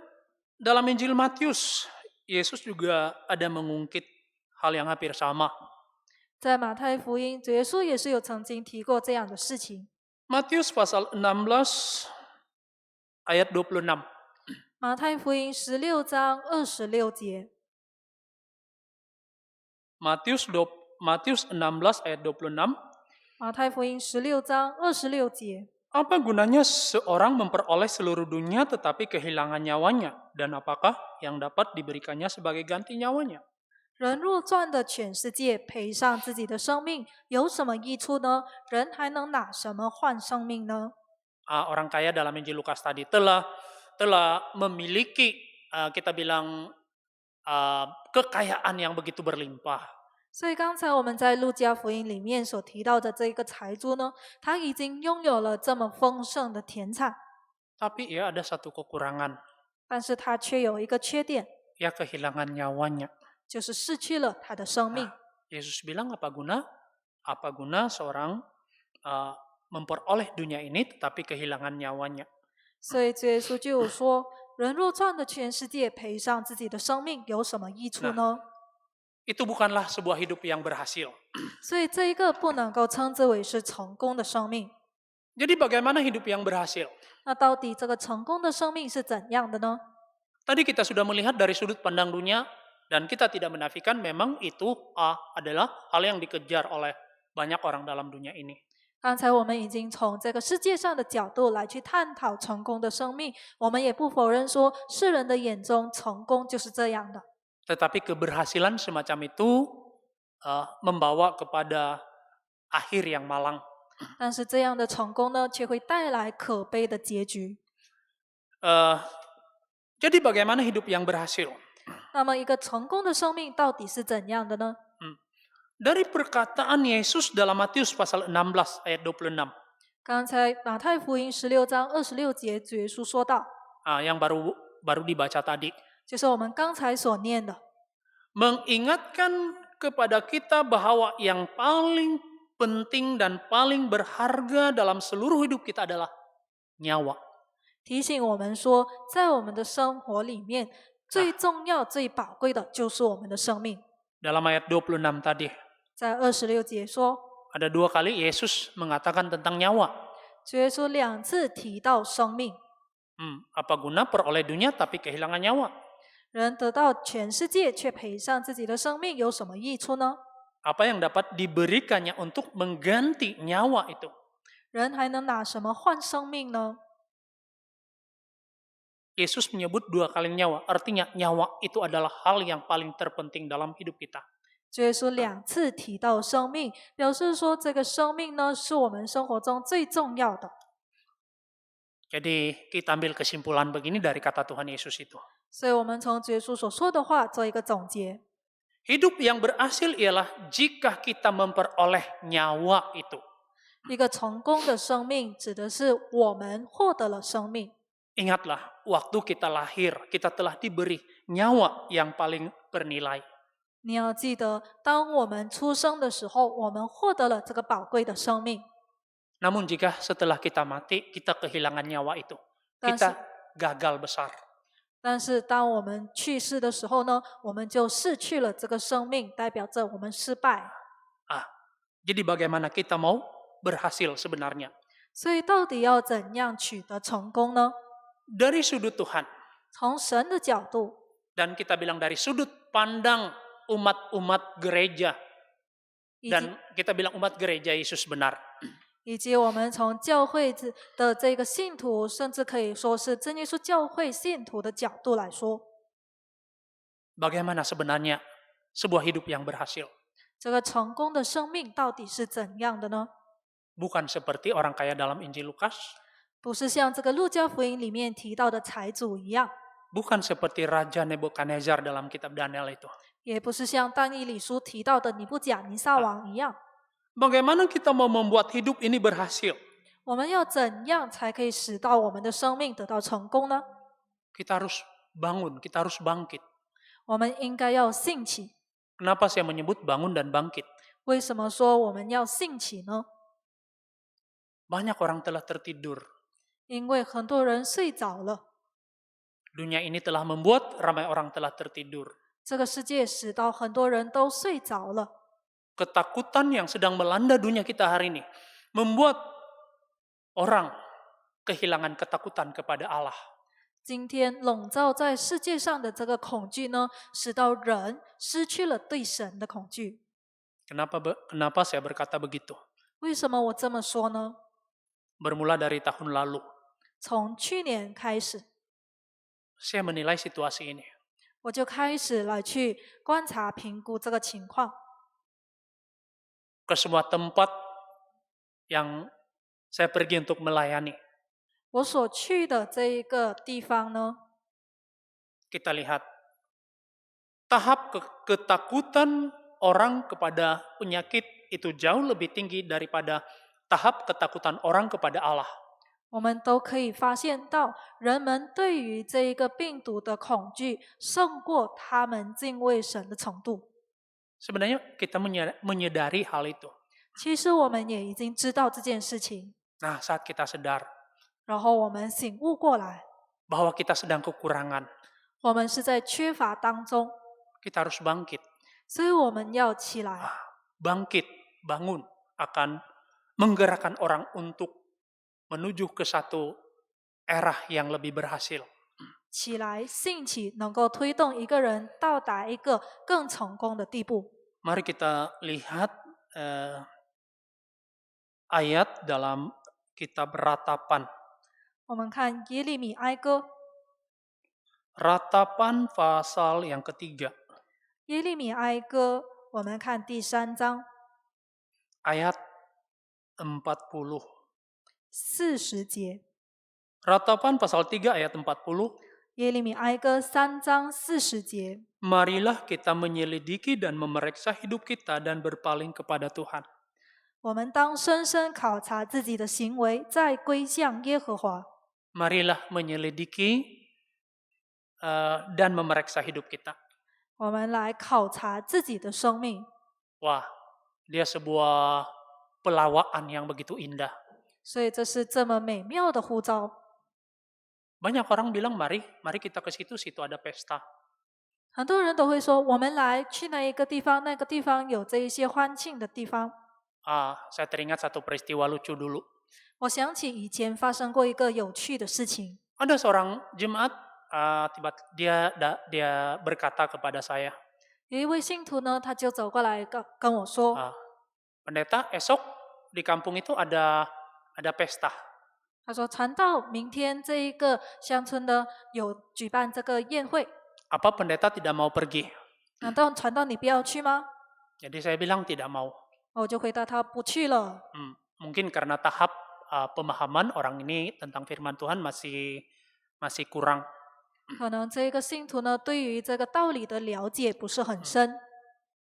dalam Injil Matius, Yesus juga ada mengungkit hal yang hampir sama. 在马太福音，主耶稣也是有曾经提过这样的事情。 Matius pasal 16 ayat 26. 马太福音16章26节， Matius 16 ayat 26. 马太福音16章26节。 Apa gunanya seorang memperoleh seluruh dunia tetapi kehilangan nyawanya? Dan apakah yang dapat diberikannya sebagai ganti nyawanya? 人若赚得全世界，赔上自己的生命，有什么益处呢？人还能拿什么换生命呢？ Orang kaya dalam Injil Lukas tadi telah memiliki kita bilang kekayaan yang begitu berlimpah. 所以刚才我们在路加福音里面所提到的这个财主呢，他已经拥有了这么丰盛的田产， Tapi ia ada satu kekurangan, 但是他却有一个缺点， ia kehilangan nyawanya. 就是失去了他的生命。 Yesus bilang, apa guna seorang memperoleh dunia ini tetapi kehilangan nyawanya. 所以主耶稣就有说：人若赚得全世界，赔上自己的生命，有什么益处呢？ Itu bukanlah sebuah hidup yang berhasil. 所以这一个不能够称之为是成功的生命。 Jadi bagaimana hidup yang berhasil? 那到底这个成功的生命是怎样的呢？ Tadi kita sudah melihat dari sudut pandang dunia dan kita tidak menafikan memang itu adalah hal yang dikejar oleh banyak orang dalam dunia ini. 刚才我们已经从这个世界上的角度来去探讨成功的生命，我们也不否认说世人的眼中成功就是这样的。 Tetapi keberhasilan semacam itu membawa kepada akhir yang malang. 但是这样的成功呢，却会带来可悲的结局。 Jadi bagaimana hidup yang berhasil? 那么，一个成功的生命到底是怎样的呢？ Dari perkataan Yesus dalam Matius pasal 16 ayat 26. 刚才马太福音16章26节，主耶稣说到， Yang baru dibaca tadi. 就是我们刚才所念的， Mengingatkan kepada kita bahwa yang paling penting dan paling berharga dalam seluruh hidup kita adalah nyawa. 提醒我们说，在我们的生活里面，最重要、最宝贵的就是我们的生命。 Dalam ayat 26 tadi, 在26节说， ada 2 kali Yesus mengatakan tentang nyawa. 主耶稣2次提到生命。 Apa guna peroleh dunia tapi kehilangan nyawa? 人得到全世界，却赔上自己的生命，有什么益处呢？ Apa yang dapat diberikannya untuk mengganti nyawa itu? 人还能拿什么换生命呢？ Yesus menyebut 2 kali nyawa, artinya nyawa itu adalah hal yang paling terpenting dalam hidup kita. 主耶稣2次提到生命，表示说这个生命呢，是我们生活中最重要的。 Jadi kita ambil kesimpulan begini dari kata Tuhan Yesus itu. 所以我们从主耶稣所说的话做一个总结。 Hidup yang berhasil ialah jika kita memperoleh nyawa itu. 一个成功的生命，指的是我们获得了生命。 Ingatlah, waktu kita lahir, kita telah diberi nyawa yang paling bernilai. 你要记得，当我们出生的时候，我们获得了这个宝贵的生命。 Namun jika setelah kita mati, kita kehilangan nyawa itu, 但是， kita gagal besar. 但是当我们去世的时候呢，我们就失去了这个生命，代表着我们失败。 Jadi bagaimana kita mau berhasil sebenarnya? 所以，到底要怎样取得成功呢？ Dari sudut Tuhan, 从神的角度， dan kita bilang dari sudut pandang umat-umat gereja, 以及 dan kita bilang umat gereja Yesus benar. 以及我们从教会的这个信徒，甚至可以说是真耶稣教会信徒的角度来说， Bagaimana sebenarnya sebuah hidup yang berhasil? 这个成功的生命到底是怎样的呢？ Bukan seperti orang kaya dalam Injil Lukas, 不是像这个路加福音里面提到的财主一样， bukan seperti Raja Nebukadnezar dalam kitab Daniel itu. 也不是像但以理书提到的尼布甲尼撒王一样。 Bagaimana kita mau membuat hidup ini berhasil? 我们要怎样才可以使到我们的生命得到成功呢？ Kita harus bangun, kita harus bangkit. 我们应该要兴起。 Kenapa saya menyebut bangun dan bangkit? 为什么说我们要兴起呢？ Banyak orang telah tertidur. 因为很多人睡着了， Dunia ini telah membuat ramai orang telah tertidur. 这个世界使到很多人都睡着了。 Ketakutan yang sedang melanda dunia kita hari ini membuat orang kehilangan ketakutan kepada Allah. 今天笼罩在世界上的这个恐惧呢，使到人失去了对神的恐惧。 Kenapa saya berkata begitu? 为什么我这么说呢？ Bermula dari tahun lalu, 从去年开始， saya menilai situasi ini. 我就开始来去观察、评估这个情况。 Ke semua tempat yang saya pergi untuk melayani, 我所去的这一个地方呢， kita lihat tahap ketakutan orang kepada penyakit itu jauh lebih tinggi daripada tahap ketakutan orang kepada Allah. 我们都可以发现到，人们对于这一个病毒的恐惧胜过他们敬畏神的程度。 Sebenarnya kita menyadari hal itu. 其实我们也已经知道这件事情， Nah, saat kita sadar 然后我们醒悟过来， bahwa kita sedang kekurangan, 我们是在缺乏当中， kita harus bangkit. 所以我们要起来， Bangkit, bangun akan menggerakkan orang untuk menuju ke satu era yang lebih berhasil. 起来兴起，能够推动一个人到达一个更成功的地步。 Mari kita lihat ayat dalam kitab Ratapan. 我们看耶利米哀歌， Ratapan pasal yang ketiga, 耶利米哀歌，我们看第3章 ayat 40. 40节。 Ratapan pasal 3 ayat 40. 耶利米哀歌3章40节， Marilah kita menyelidiki dan memeriksa hidup kita dan berpaling kepada Tuhan. 我们当深深考察自己的行为，再归向耶和华。 Marilah menyelidiki dan memeriksa hidup kita. 我们来考察自己的生命。 Wah, dia sebuah pelawaan yang begitu indah. 所以这是这么美妙的呼召。 Banyak orang bilang, mari kita ke situ, situ ada pesta. 很多人都会说，我们来去那一个地方，那个地方有这一些欢庆的地方。 Saya teringat satu peristiwa lucu dulu. 我想起以前发生过一个有趣的事情， Ada seorang jemaat, dia berkata kepada saya, 有一位信徒呢，他就走过来跟我说， Pendeta, esok di kampung itu ada pesta. 他说传道明天这一个乡村呢有举办这个宴会， Apa pendeta tidak mau pergi? 难道传道你不要去吗？ Jadi saya bilang tidak mau. 我就回答他不去了。 Mungkin karena tahap pemahaman orang ini tentang firman Tuhan masih kurang. 可能这个信徒呢，对于这个道理的了解不是很深。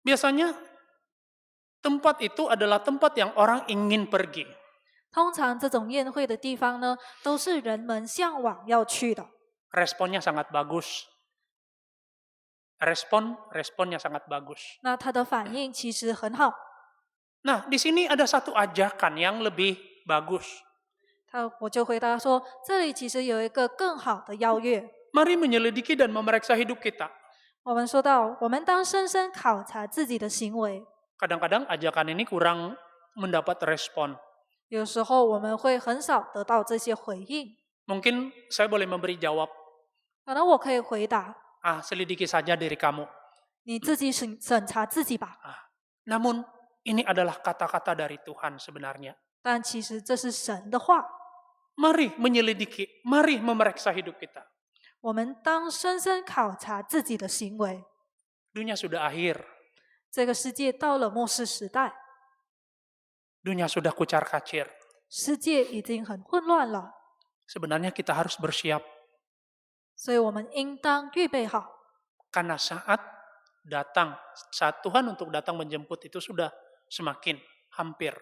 Biasanya tempat itu adalah tempat yang orang ingin pergi. 通常这种宴会的地方呢，都是人们向往要去的。 Responnya sangat bagus. responnya sangat bagus. 那他的反应其实很好。 Nah, di sini ada satu ajakan yang lebih bagus. 我就回答说，这里其实有一个更好的邀约。 Mari menyelidiki dan memeriksa hidup kita. 我们说到，我们当深深考察自己的行为， Kadang-kadang ajakan ini kurang mendapat respon. 有时候我们会很少得到这些回应。 Mungkin saya boleh memberi jawab, 可能我可以回答， selidiki saja diri kamu. 你自己审查自己吧。 Namun ini adalah kata-kata dari Tuhan sebenarnya. 但其实这是神的话， Mari menyelidiki, mari memeriksa hidup kita. 我们当深深考察自己的行为。 Dunia sudah akhir, 这个世界到了末世时代， dunia sudah kucar-kacir. 世界已经很混乱了， Sebenarnya kita harus bersiap 所以我们应当预备好， karena saat Tuhan untuk datang menjemput itu sudah semakin hampir.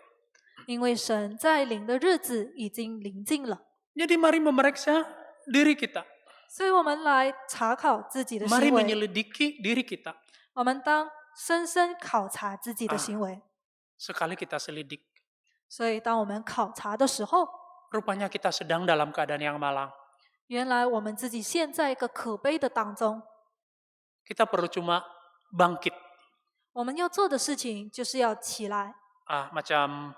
因为神在临的日子已经临近了。 Jadi mari memeriksa diri kita. 所以我们来查考自己的 Mari 行为， menyelidiki diri kita. 我们当深深考察自己的行为。 Sekali kita selidik, 所以当我们考察的时候， rupanya kita sedang dalam keadaan yang malang. 原来我们自己陷在一个可悲的当中。 Kita perlu cuma bangkit. 我们要做的事情就是要起来， Macam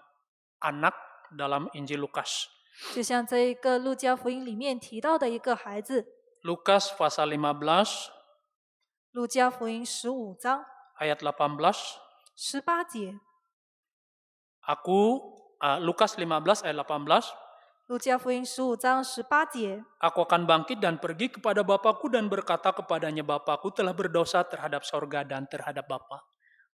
anak dalam Injil Lukas. 就像这一个路加福音里面提到的一个孩子， Lukas pasal 15路加福音15章 ayat 18. 18节， Lukas 15 ayat 18. 路加福音15章18节， Aku akan bangkit dan pergi kepada Bapakku dan berkata kepadanya, Bapakku telah berdosa terhadap sorga dan terhadap Bapa.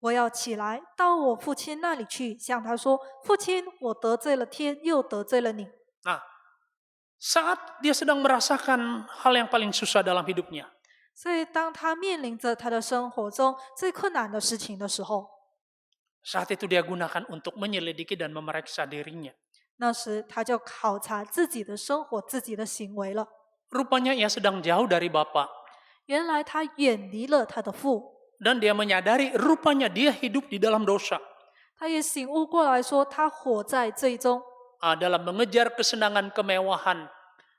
我要起来到我父亲那里去，向他说：“父亲，我得罪了天，又得罪了你。” Nah, saat dia sedang merasakan hal yang paling susah dalam hidupnya, 所以，当他面临着他的生活中最困难的事情的时候， saat itu dia gunakan untuk menyelidiki dan memeriksa dirinya. 那时他就考察自己的生活、自己的行为了。 Rupanya ia sedang jauh dari Bapa. 原来他远离了他的父， Dan dia menyadari rupanya dia hidup di dalam dosa. 他也醒悟过来说，他活在罪中， Dalam mengejar kesenangan kemewahan.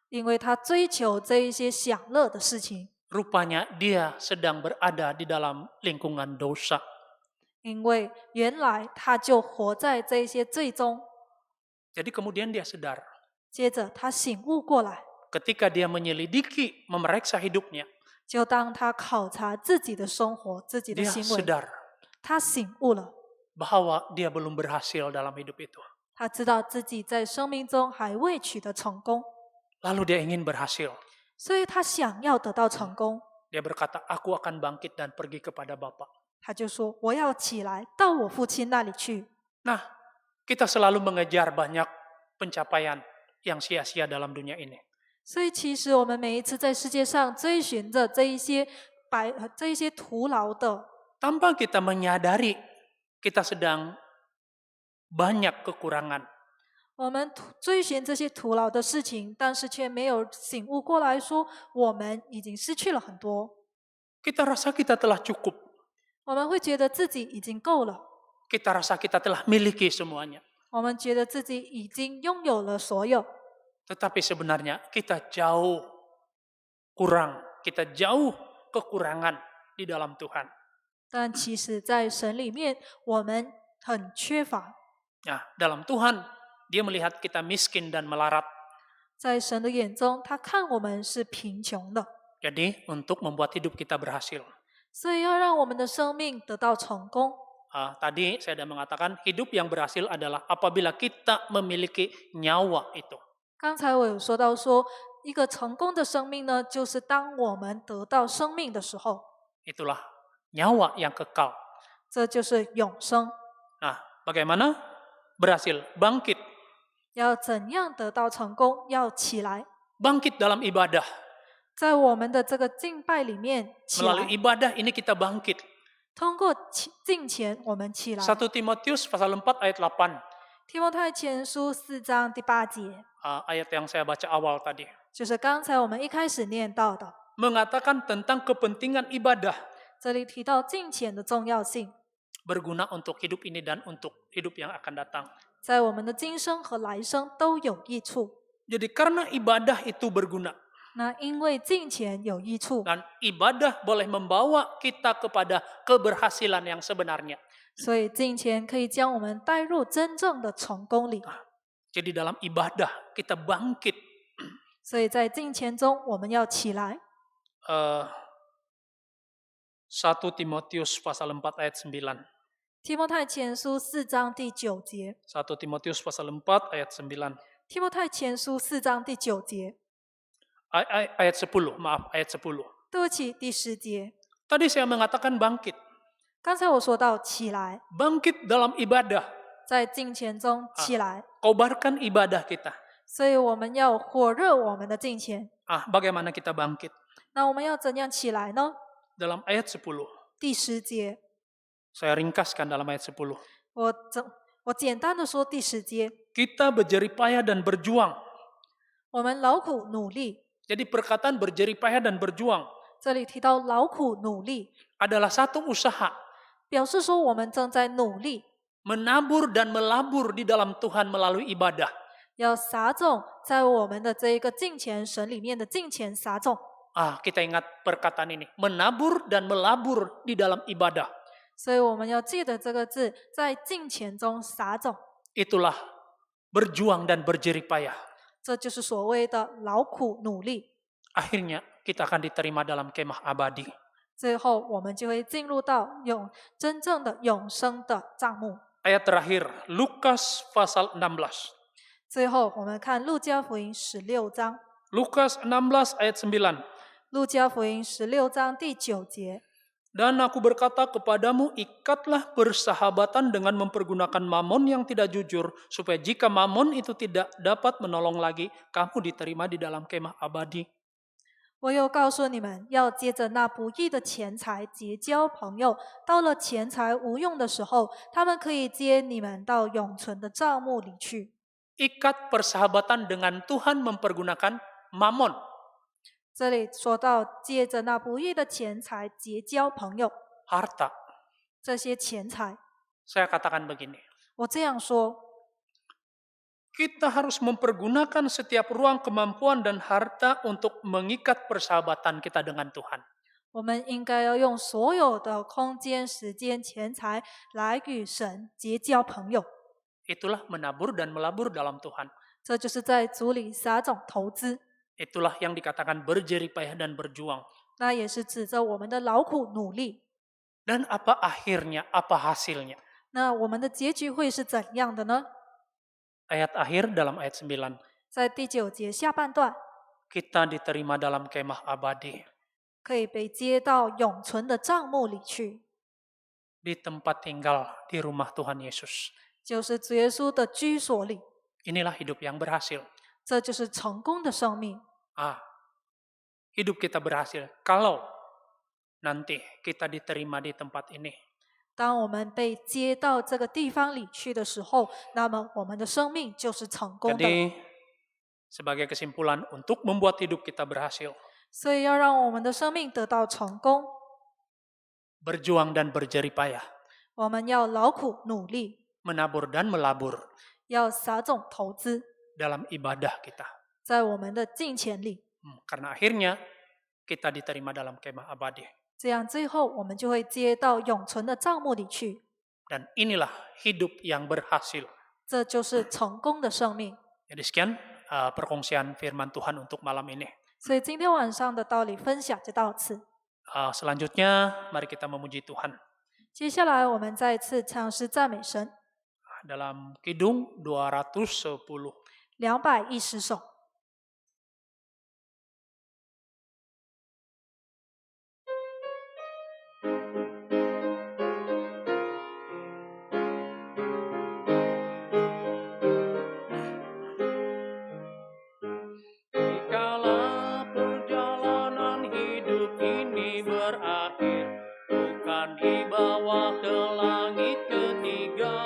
因为他追求这一些享乐的事情， Rupanya dia sedang berada di dalam lingkungan dosa. 因为原来他就活在这一些罪中。 Jadi kemudian dia sadar. 接着他醒悟过来， Ketika dia menyelidiki, memeriksa hidupnya, 就当他考察自己的生活、自己的 dia 行为， sadar 他醒悟了， bahwa dia belum berhasil dalam hidup itu. 他知道自己在生命中还未取得成功， Lalu dia ingin berhasil. 所以他想要得到成功， Dia berkata, aku akan bangkit dan pergi kepada Bapa. 他就说：“我要起来到我父亲那里去。” Nah, kita selalu mengejar banyak pencapaian yang sia-sia dalam dunia ini. 所以，其实我们每一次在世界上追寻着这一些徒劳的， Tanpa kita menyadari, kita sedang banyak kekurangan. 我们追寻这些徒劳的事情，但是却没有醒悟过来说，我们已经失去了很多。 Kita rasa kita telah cukup. 我们会觉得自己已经够了， Kita rasa kita telah miliki semuanya. 我们觉得自己已经拥有了所有， Tetapi sebenarnya kita jauh kurang. Kita jauh kekurangan di dalam Tuhan. 但其实，在神里面，我们很缺乏。 Nah, dalam Tuhan, dia melihat kita miskin dan melarat. 在神的眼中，他看我们是贫穷的， Jadi, untuk membuat hidup kita berhasil. 所以要让我们的生命得到成功。 Tadi saya sudah mengatakan hidup yang berhasil adalah apabila kita memiliki nyawa itu. 刚才我有说到说，一个成功的生命呢，就是当我们得到生命的时候， Itulah nyawa yang kekal. 这就是永生。 Nah, bagaimana berhasil? Bangkit. 要怎样得到成功？要起来， Bangkit dalam ibadah. 在我们的这个敬拜里面起 Melalui 来， ibadah ini kita bangkit. 通过敬虔我们起来。 1 Timotius pasal 4 ayat 8. 提摩太前书4章第8节， Ayat yang saya baca awal tadi. 就是刚才我们一开始念到的， Mengatakan tentang kepentingan ibadah. 这里提到敬虔的重要性， berguna untuk hidup ini dan untuk hidup yang akan datang. 在我们的今生和来生都有益处。 Jadi karena ibadah itu berguna, 那因为敬虔有益处， dan ibadah boleh membawa kita kepada keberhasilan yang sebenarnya. 所以敬虔可以将我们带入真正的成功里。 Jadi dalam ibadah kita bangkit. 所以在敬虔中，我们要起来。 1 Timotius pasal 4 ayat 9. 提摩太前书4章第9节， 1 Timotius pasal 4 ayat 9. 提摩太前书4章第9节， Ayat 10, maaf, ayat 10. 对不起，第10节。 Tadi saya mengatakan bangkit. 刚才我说到起来， Bangkit dalam ibadah. 在敬虔中起来， Kobarkan ibadah kita. 所以我们要火热我们的敬虔。 Bagaimana kita bangkit? 那我们要怎样起来呢？ Dalam ayat 10. 第10节， Saya ringkaskan dalam ayat 10. 我简单的说第10节， Kita berjeripayah dan berjuang. 我们劳苦努力。 Jadi perkataan berjeripayah dan berjuang 这里提到劳苦努力， adalah satu usaha. 表示说我们正在努力， Menabur dan melabur di dalam Tuhan melalui ibadah. 要撒种在我们的这一个敬虔神里面的敬虔撒种。 Kita ingat perkataan ini. Menabur dan melabur di dalam ibadah. 所以我们要记得这个字，在敬虔中撒种， Itulah berjuang dan berjeripayah. 这就是所谓的劳苦努力。 Akhirnya kita akan diterima dalam kemah abadi. 最后，我们就会进入到真正的永生的帐幕。 Ayat terakhir, Lukas pasal 16. 最后，我们看路加福音16章， Lukas 16 ayat 9. 路加福音16章第9节。 Dan aku berkata kepadamu, ikatlah persahabatan dengan mempergunakan mamon yang tidak jujur, supaya jika mamon itu tidak dapat menolong lagi, kamu diterima di dalam kemah abadi. 我又告诉你们，要接着那不义的钱财结交朋友，到了钱财无用的时候，他们可以接你们到永存的帐幕里去。 Ikat persahabatan dengan Tuhan mempergunakan mamon. 这里说到，借着那不义的钱财结交朋友， Harta. 这些钱财， Saya katakan begini, 我这样说， kita harus mempergunakan setiap ruang kemampuan dan harta untuk mengikat persahabatan kita dengan Tuhan. 我们应该要用所有的空间、时间、钱财来与神结交朋友。 Itulah menabur dan melabur dalam Tuhan. 这就是在主里撒种投资， Itulah yang dikatakan berjeripayah dan berjuang. 那也是指着我们的劳苦努力。 Dan apa akhirnya, apa hasilnya? 那我们的结局会是怎样的呢？ Ayat akhir dalam ayat 9. 在第9节下半段， Kita diterima dalam kemah abadi. 可以被接到永存的帐幕里去， Di tempat tinggal di rumah Tuhan Yesus. 就是主耶稣的居所里。 Inilah hidup yang berhasil. 这就是成功的生命。 Hidup kita berhasil kalau nanti kita diterima di tempat ini. 当我们被接到这个地方里去的时候，那么我们的生命就是成功的。 Jadi sebagai kesimpulan untuk membuat hidup kita berhasil, 所以要让我们的生命得到成功， berjuang dan berjeripayah, 我们要劳苦努力， menabur dan melabur 要撒种投资 dalam ibadah kita. 在我们的敬虔里， Karena akhirnya kita diterima dalam kemah abadi. 这样最后我们就会接到永存的帐幕里去。 Dan inilah hidup yang berhasil. 这就是成功的生命。 Jadi sekian perkongsian firman Tuhan untuk malam ini. 所以今天晚上的道理分享就到此。 Selanjutnya mari kita memuji Tuhan. 接下来我们再次唱诗赞美神， Dalam Kidung 210. 210首。Dikala perjalanan hidup ini berakhir, bukan dibawa ke langit ketiga.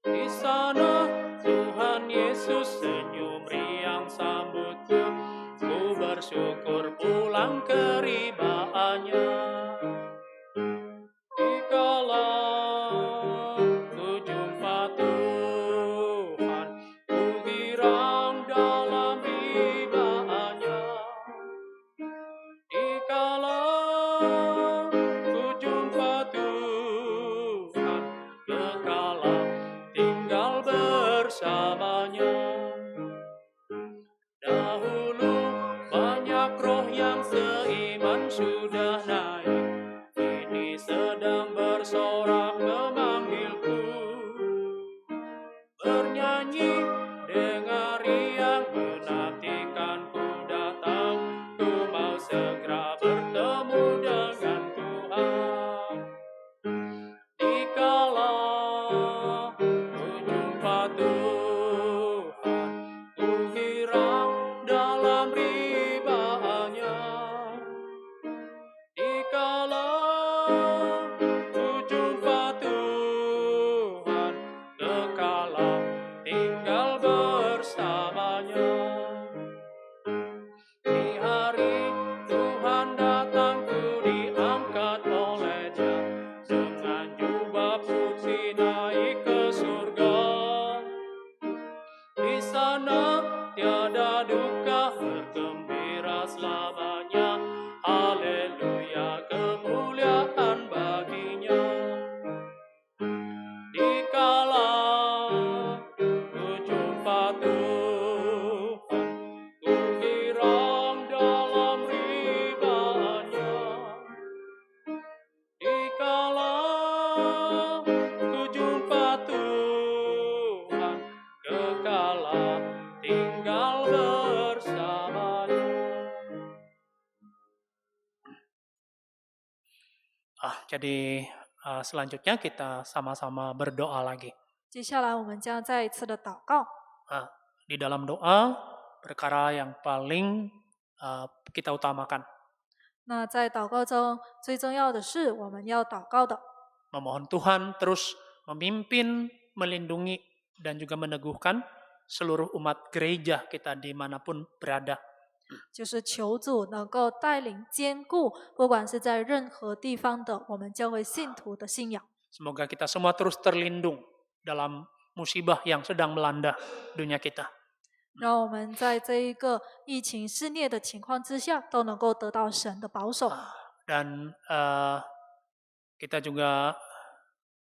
Di sana Tuhan Yesus senyum. pulang ke ribaannya. Dikala ku jumpa Tuhan, ku girang dalam ribaannya. Dikala ku jumpa Tuhan, kekala tinggal bersamanya. Dahulu banyak roh yang seiman sudah naik, kini sedang bersorak memanggilku. Bernyanyi dengan riang menantikanku datang, ku mau segera bertemu dengan Tuhan. Dikala ku jumpa Tuhan, ku girang dalam ribaannya. Dikala ku jumpa Tuhan, kekala tinggal bersamanya. Di hari Tuhan datang, ku diangkat olehnya, dengan jubah putih naik ke surga. Di sana tiada duka, bergembira selamanya. Haleluya, kemuliaan baginya. Dikala ku jumpa Tuhan, ku girang dalam ribaannya. Dikala ku jumpa Tuhan, kekala tinggal bersamanya. Jadi selanjutnya kita sama-sama berdoa lagi. 接下来我们将再一次的祷告。 Di dalam doa, perkara yang paling kita utamakan, 那在祷告中，最重要的是我们要祷告的， memohon Tuhan terus memimpin, melindungi, dan juga meneguhkan seluruh umat gereja kita dimanapun berada. 就是求主能够带领坚固，不管是在任何地方的我们教会信徒的信仰。 Semoga kita semua terus terlindung dalam musibah yang sedang melanda dunia kita. 让我们在这一个疫情肆虐的情况之下，都能够得到神的保守。 Dan kita juga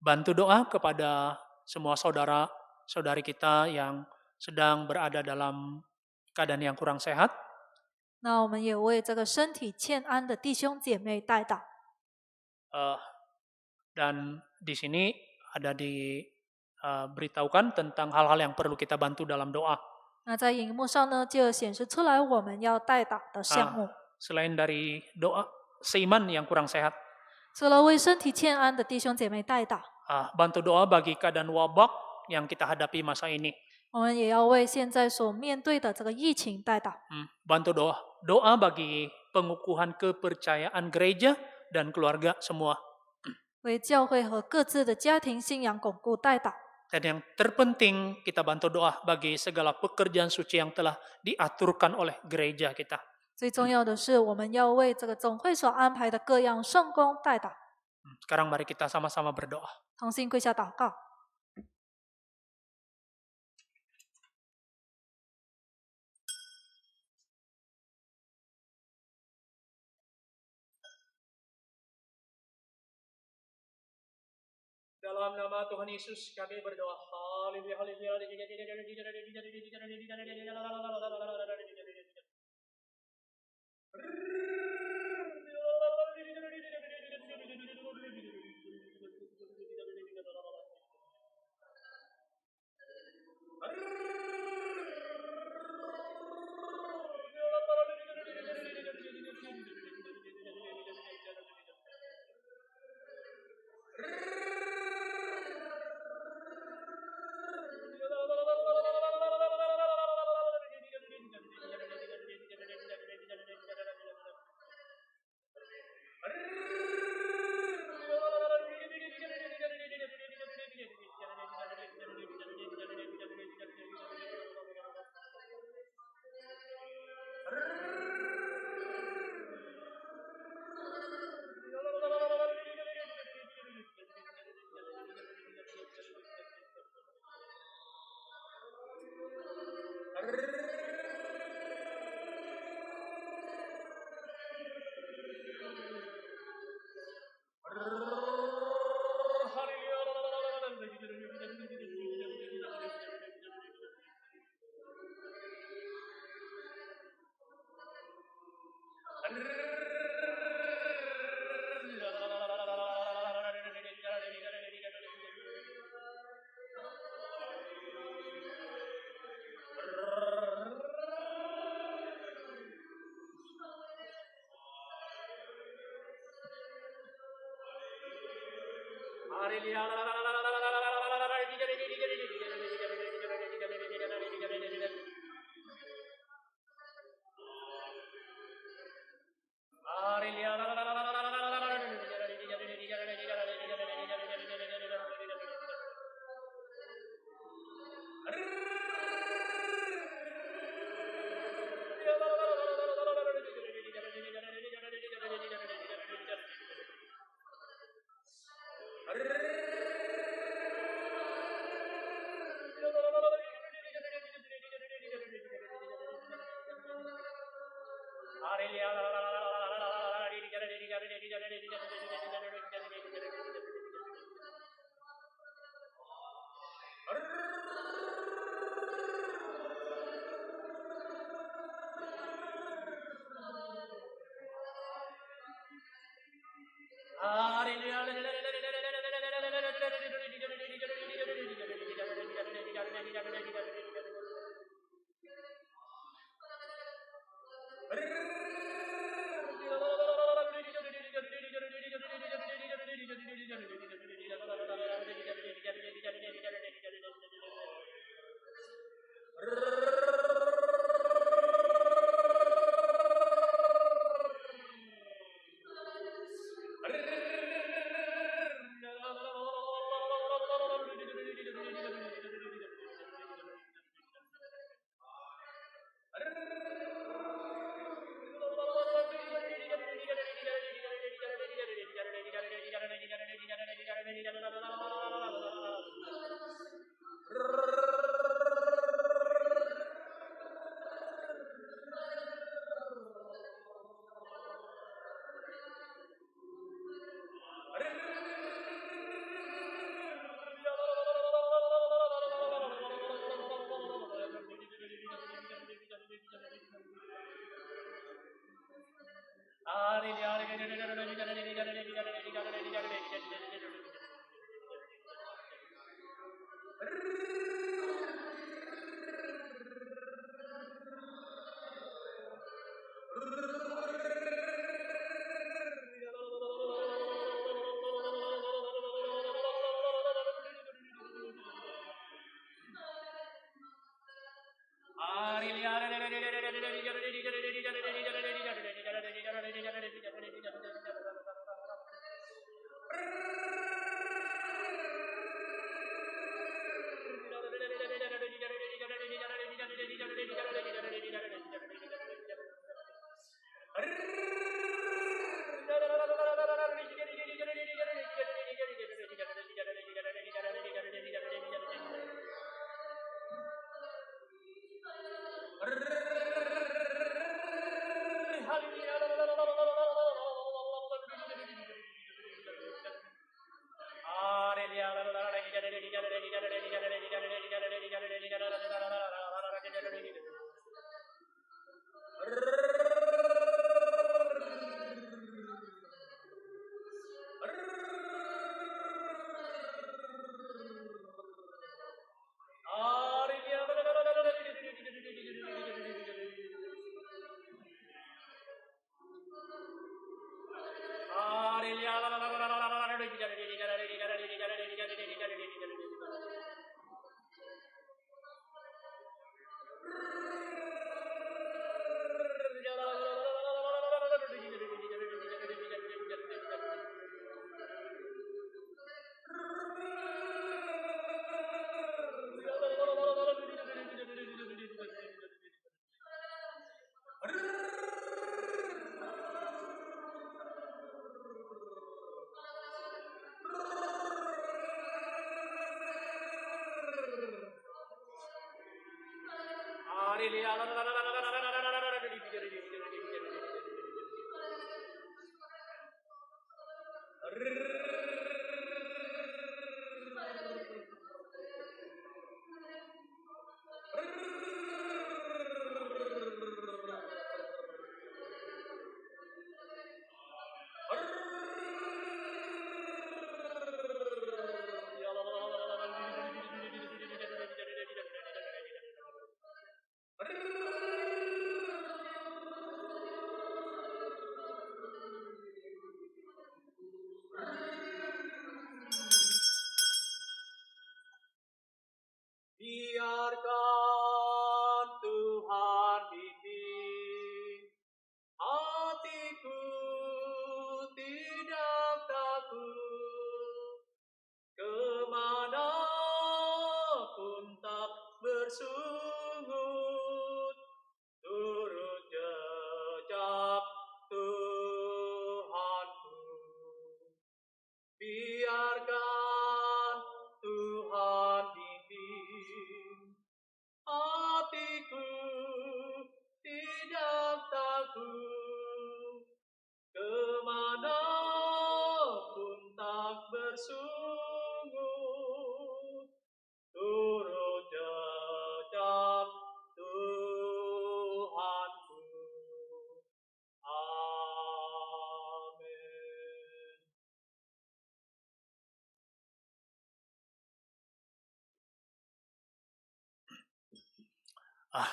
bantu doa kepada semua saudara-saudari kita yang sedang berada dalam keadaan yang kurang sehat. 那我们也为这个身体欠安的弟兄姐妹代祷。 Dan di sini ada diberitahukan tentang hal-hal yang perlu kita bantu dalam doa. 那在荧幕上呢，就显示出来我们要代祷的项目。 Selain dari doa seiman yang kurang sehat, 除了为身体欠安的弟兄姐妹代祷， bantu doa bagi keadaan wabak yang kita hadapi masa ini. 我们也要为现在所面对的这个疫情代祷。 Bantu doa bagi pengukuhan kepercayaan gereja dan keluarga semua. 为教会和各自的家庭信仰巩固代祷。 Dan yang terpenting kita bantu doa bagi segala pekerjaan suci yang telah diaturkan oleh gereja kita. 最重要的是，我们要为这个总会所安排的各样圣工代祷。 Sekarang mari kita sama-sama berdoa. 同心跪下祷告。 Dalam nama Tuhan Yesus kami berdoa. Haleluya, haleluya.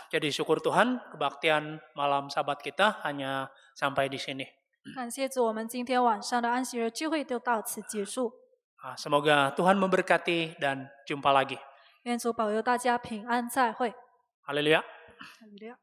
Jadi syukur Tuhan, kebaktian malam Sabat kita hanya sampai di sini. 感谢主，我们今天晚上的安息日聚会就到此结束。 Semoga Tuhan memberkati dan jumpa lagi. 愿主保佑大家平安再会。 Haleluya. 哈利路亚